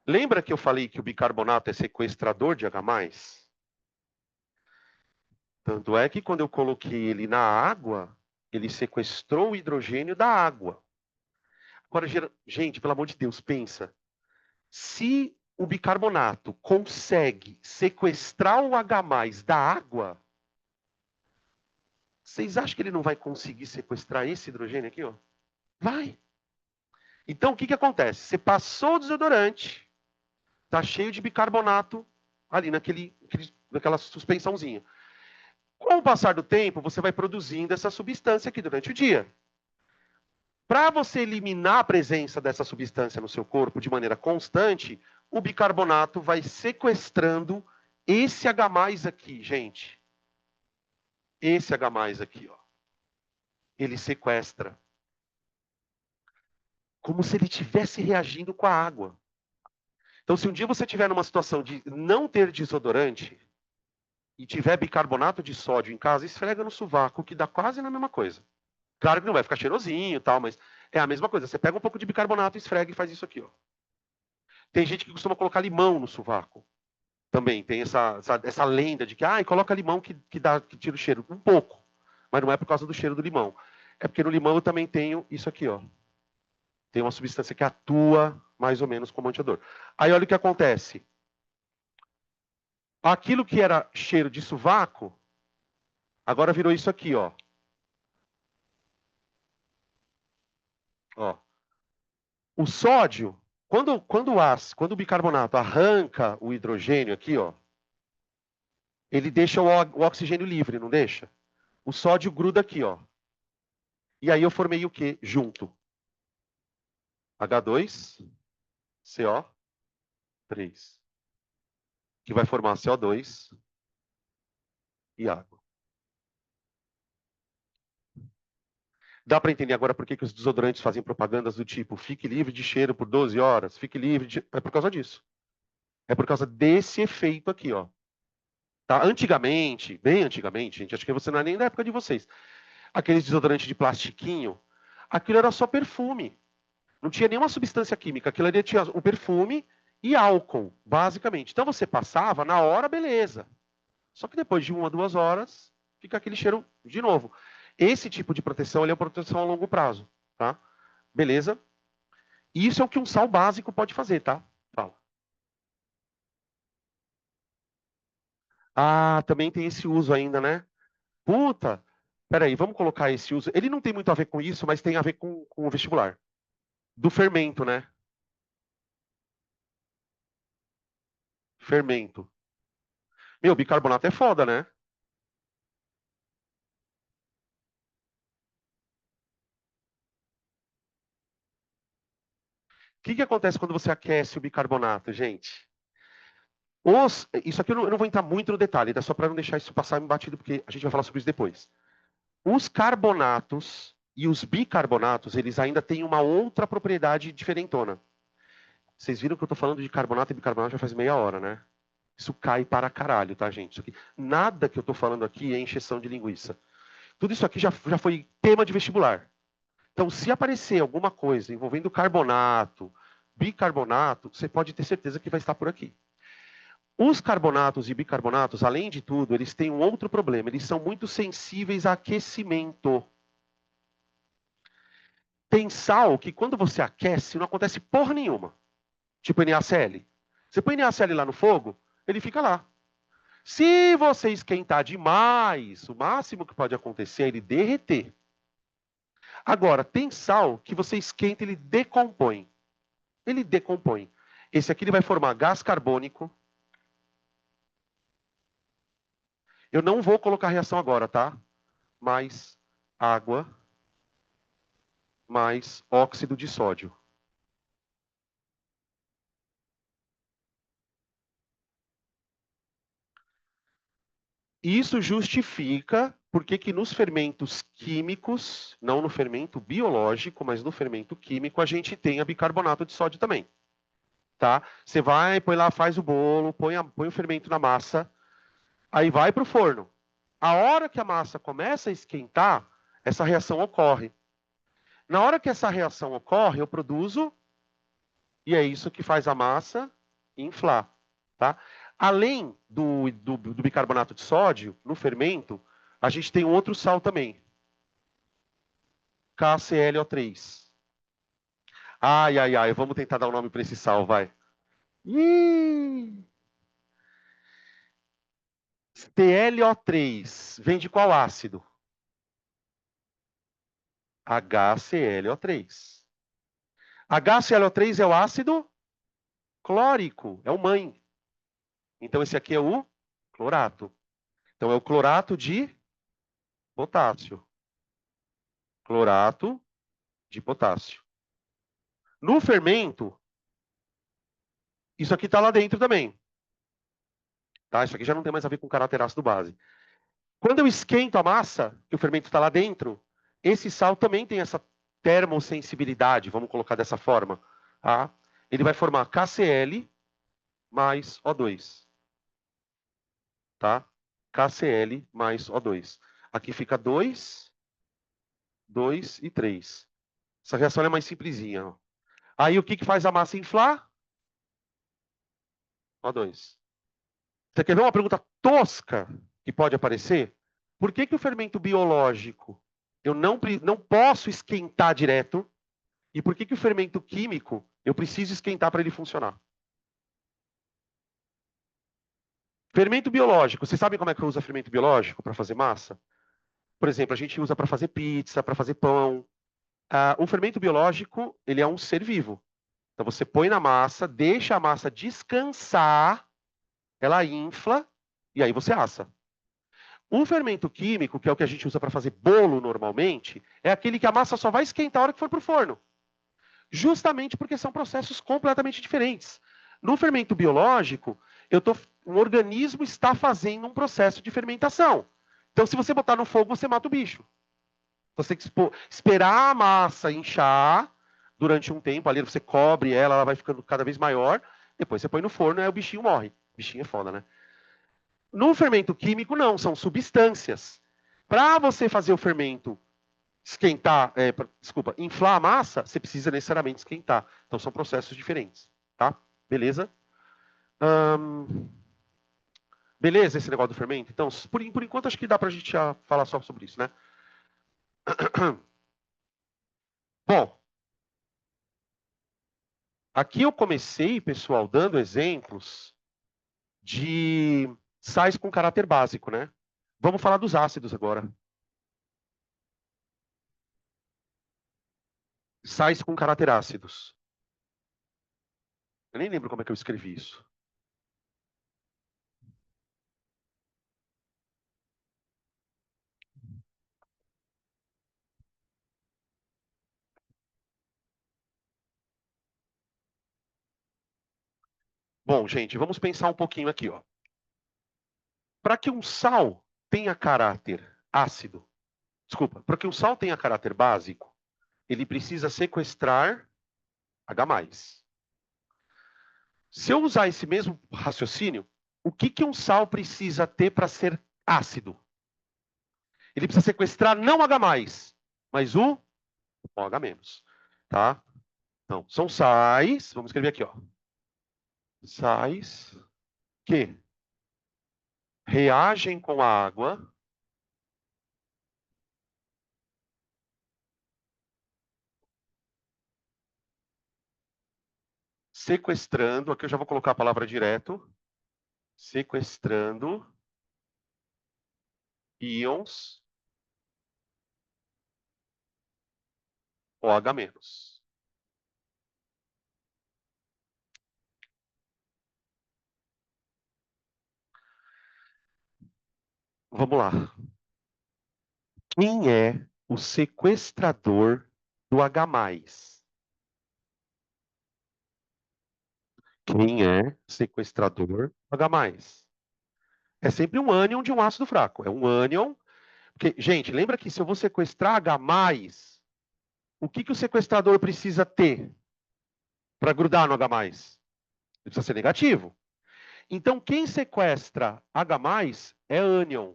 Lembra que eu falei que o bicarbonato é sequestrador de H+? Tanto é que quando eu coloquei ele na água, ele sequestrou o hidrogênio da água. Agora, gente, pelo amor de Deus, pensa. Se o bicarbonato consegue sequestrar o H+ da água, vocês acham que ele não vai conseguir sequestrar esse hidrogênio aqui, ó? Vai. Então, o que acontece? Você passou o desodorante, tá cheio de bicarbonato ali naquela suspensãozinha. Com o passar do tempo, você vai produzindo essa substância aqui durante o dia. Para você eliminar a presença dessa substância no seu corpo de maneira constante, o bicarbonato vai sequestrando esse H+ aqui, gente. Esse H+ aqui, ó. Ele sequestra. Como se ele estivesse reagindo com a água. Então, se um dia você estiver numa situação de não ter desodorante e tiver bicarbonato de sódio em casa, esfrega no sovaco, que dá quase na mesma coisa. Claro que não vai ficar cheirosinho e tal, mas é a mesma coisa. Você pega um pouco de bicarbonato, esfrega e faz isso aqui, ó. Tem gente que costuma colocar limão no sovaco. Também tem essa lenda de que, coloca limão que tira o cheiro. Um pouco. Mas não é por causa do cheiro do limão. É porque no limão eu também tenho isso aqui, ó. Tem uma substância que atua mais ou menos como antiodor. Aí olha o que acontece. Aquilo que era cheiro de sovaco, agora virou isso aqui, ó. Ó. O sódio, quando o bicarbonato arranca o hidrogênio aqui, ó, ele deixa o oxigênio livre, não deixa? O sódio gruda aqui, ó. E aí eu formei o quê? Junto. H2CO3. Que vai formar CO2 e água. Dá para entender agora por que os desodorantes fazem propagandas do tipo fique livre de cheiro por 12 horas, fique livre de... É por causa disso. É por causa desse efeito aqui, ó. Tá? Antigamente, bem antigamente, gente, acho que você não é nem da época de vocês, aqueles desodorantes de plastiquinho, aquilo era só perfume. Não tinha nenhuma substância química. Aquilo ali tinha o perfume e álcool, basicamente. Então você passava, na hora, beleza. Só que depois de 1 a 2 horas, fica aquele cheiro de novo. Esse tipo de proteção ele é uma proteção a longo prazo. Tá? Beleza? Isso é o que um sal básico pode fazer, tá? Fala. Ah, também tem esse uso ainda, né? Puta! Peraí, vamos colocar esse uso. Ele não tem muito a ver com isso, mas tem a ver com o vestibular. Do fermento, né? Fermento. Meu, bicarbonato é foda, né? O que acontece quando você aquece o bicarbonato, gente? Isso aqui eu não vou entrar muito no detalhe, só para não deixar isso passar batido, porque a gente vai falar sobre isso depois. Os carbonatos e os bicarbonatos, eles ainda têm uma outra propriedade diferentona. Vocês viram que eu estou falando de carbonato e bicarbonato já faz meia hora, né? Isso cai para caralho, tá, gente? Nada que eu estou falando aqui é encheção de linguiça. Tudo isso aqui já foi tema de vestibular. Então, se aparecer alguma coisa envolvendo carbonato, bicarbonato, você pode ter certeza que vai estar por aqui. Os carbonatos e bicarbonatos, além de tudo, eles têm um outro problema. Eles são muito sensíveis a aquecimento. Tem sal que quando você aquece não acontece porra nenhuma. Tipo NaCl. Você põe NaCl lá no fogo, ele fica lá. Se você esquentar demais, o máximo que pode acontecer é ele derreter. Agora, tem sal que você esquenta e ele decompõe. Ele decompõe. Esse aqui ele vai formar gás carbônico. Eu não vou colocar reação agora, tá? Mais água, mais óxido de sódio. Isso justifica porque que nos fermentos químicos, não no fermento biológico, mas no fermento químico, a gente tem a bicarbonato de sódio também. Tá? Você vai, põe lá, faz o bolo, põe o fermento na massa, aí vai para o forno. A hora que a massa começa a esquentar, essa reação ocorre. Na hora que essa reação ocorre, eu produzo, e é isso que faz a massa inflar. Tá? Além do bicarbonato de sódio, no fermento, a gente tem um outro sal também, KClO3. Ai, ai, ai, vamos tentar dar um nome para esse sal, vai. Ih! TLO3 vem de qual ácido? HClO3. HClO3 é o ácido clórico, é o mãe. Então esse aqui é o clorato. Então é o clorato de potássio. Clorato de potássio. No fermento, isso aqui está lá dentro também. Tá? Isso aqui já não tem mais a ver com caráter ácido base. Quando eu esquento a massa, que o fermento está lá dentro, esse sal também tem essa termossensibilidade, vamos colocar dessa forma. Tá? Ele vai formar KCl mais O2. Tá? KCl mais O2. Aqui fica 2, 2 e 3. Essa reação é mais simplesinha. Ó. Aí o que, que faz a massa inflar? O2. Você quer ver uma pergunta tosca que pode aparecer? Por que, que o fermento biológico eu não posso esquentar direto? E por que, que o fermento químico eu preciso esquentar para ele funcionar? Fermento biológico. Vocês sabem como é que eu uso fermento biológico para fazer massa? Por exemplo, a gente usa para fazer pizza, para fazer pão. O fermento biológico, ele é um ser vivo. Então você põe na massa, deixa a massa descansar, ela infla e aí você assa. O fermento químico, que é o que a gente usa para fazer bolo normalmente, é aquele que a massa só vai esquentar a hora que for para o forno. Justamente porque são processos completamente diferentes. No fermento biológico, um organismo está fazendo um processo de fermentação. Então, se você botar no fogo, você mata o bicho. Você tem que esperar a massa inchar durante um tempo, ali você cobre ela, ela vai ficando cada vez maior, depois você põe no forno e aí o bichinho morre. Bichinho é foda, né? No fermento químico, não, são substâncias. Para você fazer o fermento esquentar, desculpa, inflar a massa, você precisa necessariamente esquentar. Então são processos diferentes, tá? Beleza? Hum, beleza esse negócio do fermento? Então, por enquanto, acho que dá para a gente já falar só sobre isso, né? Bom, aqui eu comecei, pessoal, dando exemplos de sais com caráter básico, né? Vamos falar dos ácidos agora. Sais com caráter ácidos. Eu nem lembro como é que eu escrevi isso. Bom, gente, vamos pensar um pouquinho aqui, ó. Para que um sal tenha caráter ácido, desculpa, para que um sal tenha caráter básico, ele precisa sequestrar H+. Se eu usar esse mesmo raciocínio, o que, que um sal precisa ter para ser ácido? Ele precisa sequestrar não H+, mas o OH-. Tá? Então, são sais, vamos escrever aqui, ó. Sais que reagem com a água sequestrando, aqui eu já vou colocar a palavra direto, sequestrando íons OH-. Vamos lá. Quem é o sequestrador do H+? Quem é sequestrador do H+? É sempre um ânion de um ácido fraco. É um ânion. Porque, gente, lembra que se eu vou sequestrar H+, o que o sequestrador precisa ter para grudar no H+? Ele precisa ser negativo. Então, quem sequestra H+, é ânion.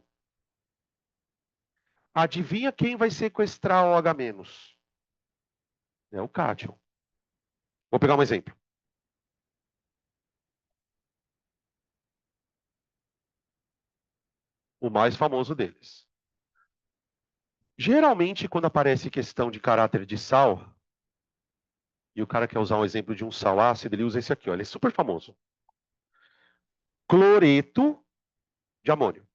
Adivinha quem vai sequestrar o H-? É o cátion. Vou pegar um exemplo. O mais famoso deles. Geralmente, quando aparece questão de caráter de sal, e o cara quer usar um exemplo de um sal ácido, ele usa esse aqui, ó, ele é super famoso. Cloreto de amônio.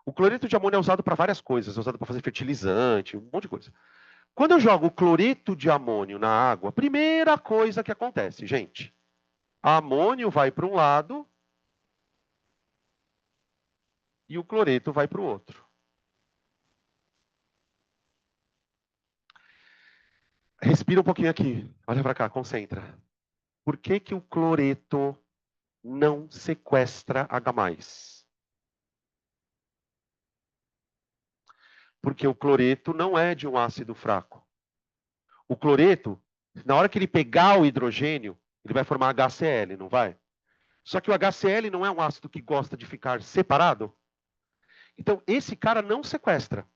O cloreto de amônio é usado para várias coisas, é usado para fazer fertilizante, um monte de coisa. Quando eu jogo o cloreto de amônio na água, primeira coisa que acontece, gente, amônio vai para um lado e o cloreto vai para o outro. Respira um pouquinho aqui, olha para cá, concentra. Por que que o cloreto não sequestra H+? Porque o cloreto não é de um ácido fraco. O cloreto, na hora que ele pegar o hidrogênio, ele vai formar HCl, não vai? Só que o HCl não é um ácido que gosta de ficar separado. Então, esse cara não sequestra.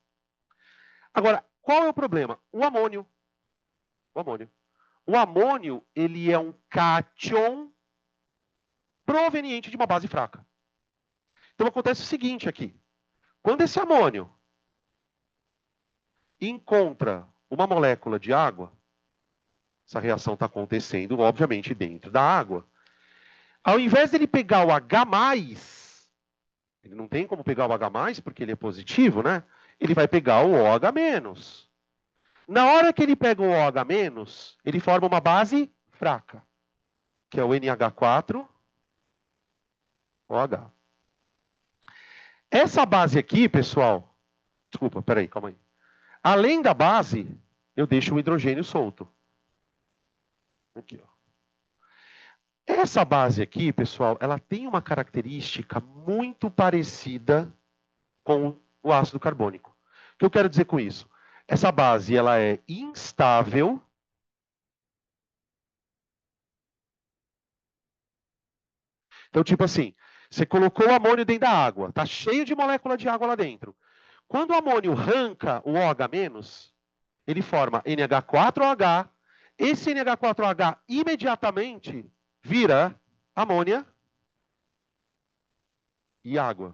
Agora, qual é o problema? O amônio. O amônio. O amônio, ele é um cátion proveniente de uma base fraca. Então, acontece o seguinte aqui. Quando esse amônio encontra uma molécula de água, essa reação está acontecendo, obviamente, dentro da água. Ao invés dele pegar o H+, ele não tem como pegar o H+, porque ele é positivo, né? Ele vai pegar o OH-. Na hora que ele pega o OH-, ele forma uma base fraca, que é o NH4OH. Essa base aqui, pessoal, desculpa, peraí, calma aí. Além da base, eu deixo o hidrogênio solto. Aqui, ó. Essa base aqui, pessoal, ela tem uma característica muito parecida com o ácido carbônico. O que eu quero dizer com isso? Essa base ela é instável. Então, tipo assim, você colocou o amônio dentro da água, tá cheio de molécula de água lá dentro. Quando o amônio arranca o OH-, ele forma NH4OH. Esse NH4OH imediatamente vira amônia e água.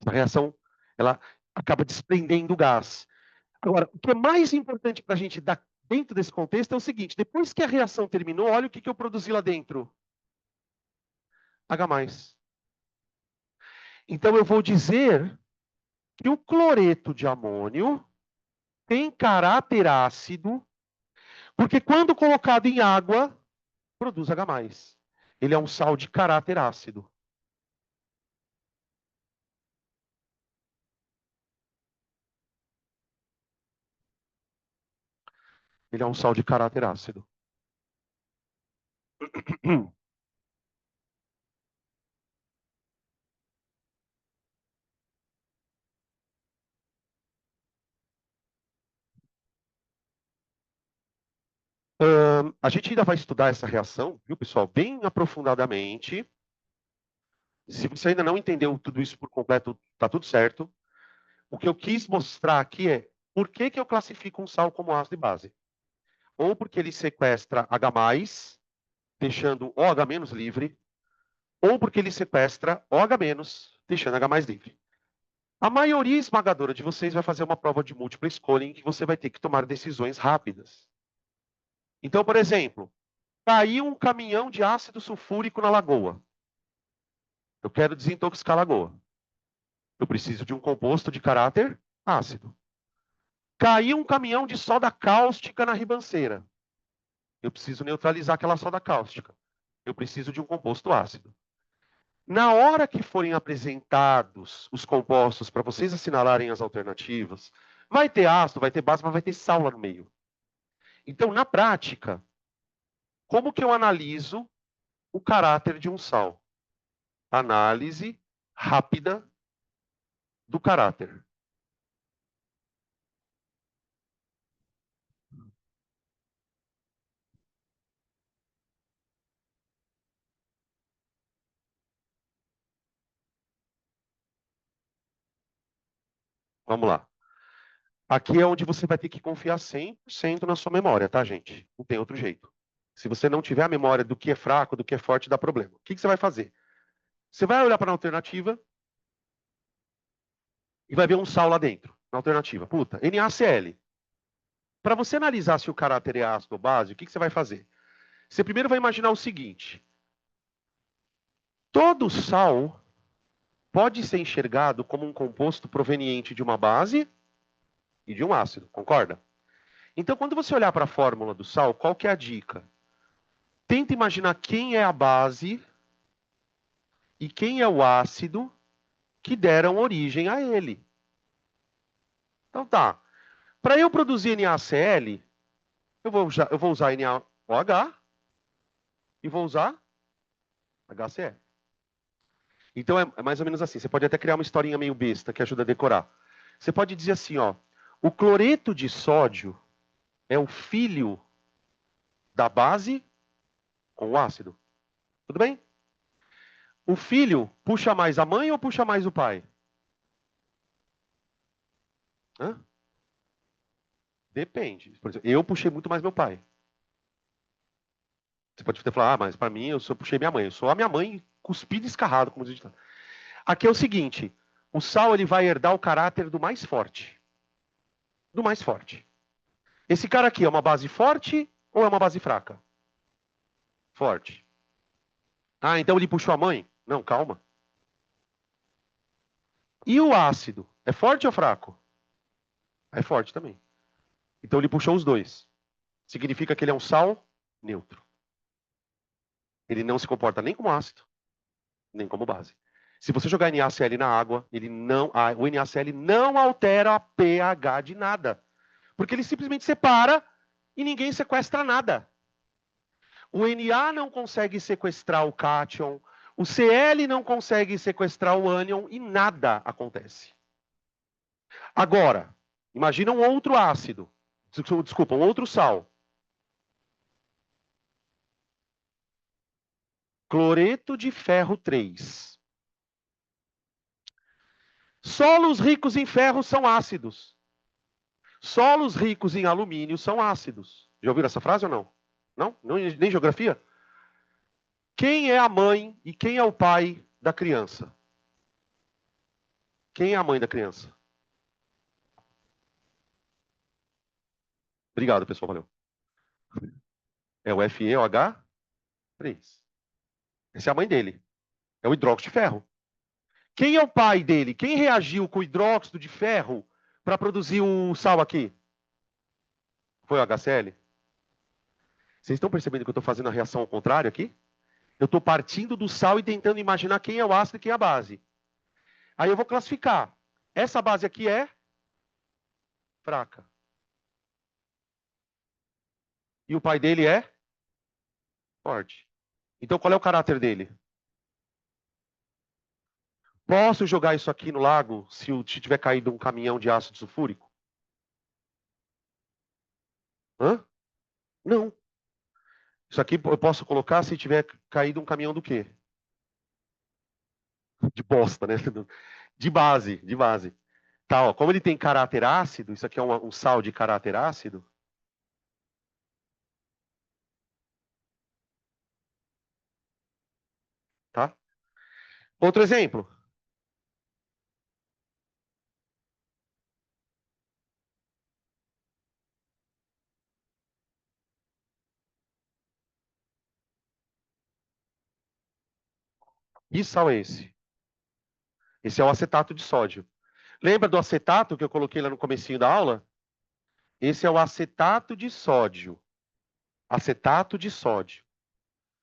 Essa reação ela acaba desprendendo gás. Agora, o que é mais importante para a gente dar dentro desse contexto é o seguinte: depois que a reação terminou, olha o que eu produzi lá dentro. H+. Então, eu vou dizer que o cloreto de amônio tem caráter ácido, porque quando colocado em água, produz H+. Ele é um sal de caráter ácido. Ele é um sal de caráter ácido. A gente ainda vai estudar essa reação, viu, pessoal, bem aprofundadamente. Se você ainda não entendeu tudo isso por completo, tá tudo certo. O que eu quis mostrar aqui é por que eu classifico um sal como ácido de base. Ou porque ele sequestra H+, deixando OH- livre, ou porque ele sequestra OH-, deixando H+ livre. A maioria esmagadora de vocês vai fazer uma prova de múltipla escolha em que você vai ter que tomar decisões rápidas. Então, por exemplo, caiu um caminhão de ácido sulfúrico na lagoa. Eu quero desintoxicar a lagoa. Eu preciso de um composto de caráter ácido. Caiu um caminhão de soda cáustica na ribanceira. Eu preciso neutralizar aquela soda cáustica. Eu preciso de um composto ácido. Na hora que forem apresentados os compostos para vocês assinalarem as alternativas, vai ter ácido, vai ter base, mas vai ter sal lá no meio. Então, na prática, como que eu analiso o caráter de um sal? Análise rápida do caráter. Vamos lá. Aqui é onde você vai ter que confiar 100% na sua memória, tá, gente? Não tem outro jeito. Se você não tiver a memória do que é fraco, do que é forte, dá problema. O que você vai fazer? Você vai olhar para a alternativa e vai ver um sal lá dentro, na alternativa. Puta, NaCl. Para você analisar se o caráter é ácido ou base, o que você vai fazer? Você primeiro vai imaginar o seguinte: todo sal pode ser enxergado como um composto proveniente de uma base e de um ácido, concorda? Então, quando você olhar para a fórmula do sal, qual que é a dica? Tenta imaginar quem é a base e quem é o ácido que deram origem a ele. Então tá. Para eu produzir NaCl, eu vou usar NaOH e vou usar HCl. Então é mais ou menos assim. Você pode até criar uma historinha meio besta que ajuda a decorar. Você pode dizer assim, ó, o cloreto de sódio é o filho da base com o ácido. Tudo bem? O filho puxa mais a mãe ou puxa mais o pai? Hã? Depende. Por exemplo, eu puxei muito mais meu pai. Você pode até falar, ah, mas para mim eu só puxei minha mãe. Eu sou a minha mãe cuspido e escarrado, como diz. Aqui é o seguinte: o sal ele vai herdar o caráter do mais forte. Do mais forte. Esse cara aqui é uma base forte ou é uma base fraca? Forte. Ah, então ele puxou a mãe? Não, calma. E o ácido? É forte ou fraco? É forte também. Então ele puxou os dois. Significa que ele é um sal neutro. Ele não se comporta nem como ácido, nem como base. Se você jogar NaCl na água, o NaCl não altera a pH de nada. Porque ele simplesmente separa e ninguém sequestra nada. O Na não consegue sequestrar o cátion, o Cl não consegue sequestrar o ânion e nada acontece. Agora, imagina um outro ácido, desculpa, um outro sal. Cloreto de ferro 3. Solos ricos em ferro são ácidos. Solos ricos em alumínio são ácidos. Já ouviram essa frase ou não? Não? Nem geografia? Quem é a mãe e quem é o pai da criança? Quem é a mãe da criança? Obrigado, pessoal. Valeu. É o FeOH3. Essa é a mãe dele. É o hidróxido de ferro. Quem é o pai dele? Quem reagiu com o hidróxido de ferro para produzir o sal aqui? Foi o HCl? Vocês estão percebendo que eu estou fazendo a reação ao contrário aqui? Eu estou partindo do sal e tentando imaginar quem é o ácido e quem é a base. Aí eu vou classificar. Essa base aqui é fraca. E o pai dele é forte. Então qual é o caráter dele? Posso jogar isso aqui no lago se tiver caído um caminhão de ácido sulfúrico? Hã? Não. Isso aqui eu posso colocar se tiver caído um caminhão do quê? De bosta, né? De base, de base. Tá, ó, como ele tem caráter ácido, isso aqui é um sal de caráter ácido, tá? Outro exemplo. Que sal é esse? Esse é o acetato de sódio. Lembra do acetato que eu coloquei lá no comecinho da aula? Esse é o acetato de sódio. Acetato de sódio.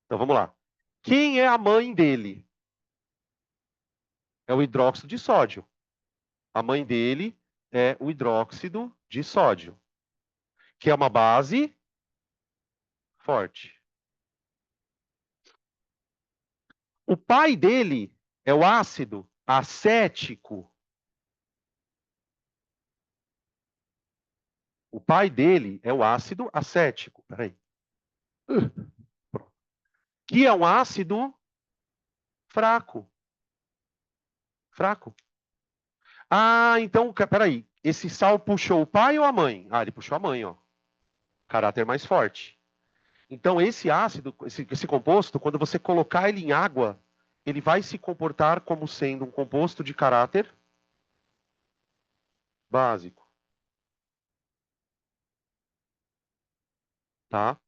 Então vamos lá. Quem é a mãe dele? É o hidróxido de sódio. A mãe dele é o hidróxido de sódio, que é uma base forte. O pai dele é o ácido acético. O pai dele é o ácido acético. Peraí. Que é um ácido fraco. Fraco. Ah, então, peraí. Esse sal puxou o pai ou a mãe? Ah, ele puxou a mãe, ó. Caráter mais forte. Então, esse ácido, esse composto, quando você colocar ele em água, ele vai se comportar como sendo um composto de caráter básico, tá?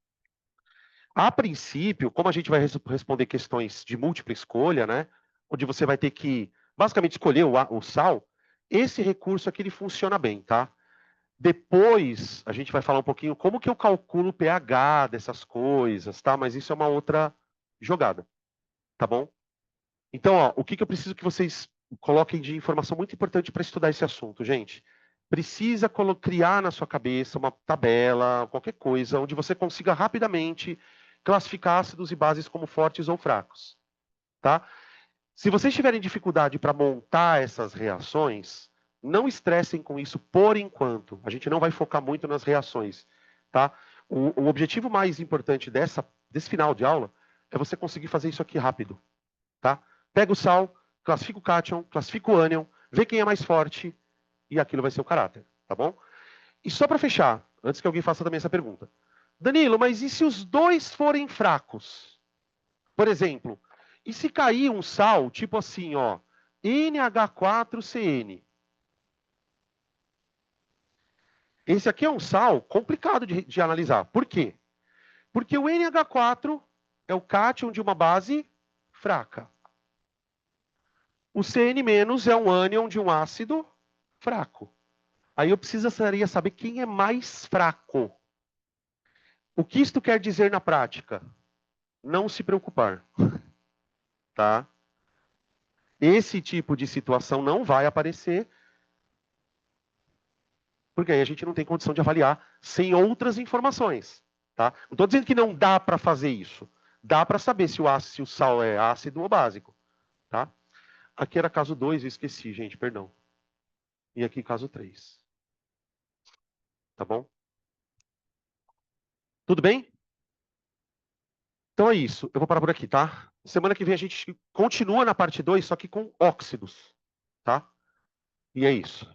A princípio, como a gente vai responder questões de múltipla escolha, né? Onde você vai ter que basicamente escolher o sal, esse recurso aqui ele funciona bem, tá? Depois a gente vai falar um pouquinho como que eu calculo o pH dessas coisas, tá? Mas isso é uma outra jogada, tá bom? Então, ó, o que que eu preciso que vocês coloquem de informação muito importante para estudar esse assunto, gente? Precisa criar na sua cabeça uma tabela, qualquer coisa, onde você consiga rapidamente classificar ácidos e bases como fortes ou fracos, tá? Se vocês tiverem dificuldade para montar essas reações, não estressem com isso por enquanto. A gente não vai focar muito nas reações, tá? O objetivo mais importante desse final de aula é você conseguir fazer isso aqui rápido, tá? Pega o sal, classifica o cátion, classifica o ânion, vê quem é mais forte e aquilo vai ser o caráter, tá bom? E só para fechar, antes que alguém faça também essa pergunta. Danilo, mas e se os dois forem fracos? Por exemplo, e se cair um sal, tipo assim, ó, NH4CN? Esse aqui é um sal complicado de analisar. Por quê? Porque o NH4 é o cátion de uma base fraca. O CN- é um ânion de um ácido fraco. Aí eu precisaria saber quem é mais fraco. O que isto quer dizer na prática? Não se preocupar, tá? Esse tipo de situação não vai aparecer, porque aí a gente não tem condição de avaliar sem outras informações, tá? Não estou dizendo que não dá para fazer isso. Dá para saber se o sal é ácido ou básico, tá? Aqui era caso 2, eu esqueci, gente, perdão. E aqui caso 3, tá bom? Tudo bem? Então é isso. Eu vou parar por aqui, tá? Semana que vem a gente continua na parte 2, só que com óxidos, tá? E é isso.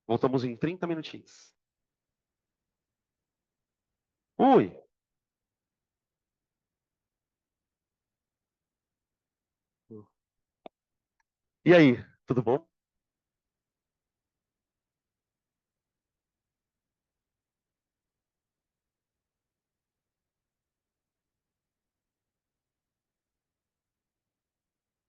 Voltamos em 30 minutinhos. Ui! E aí, tudo bom?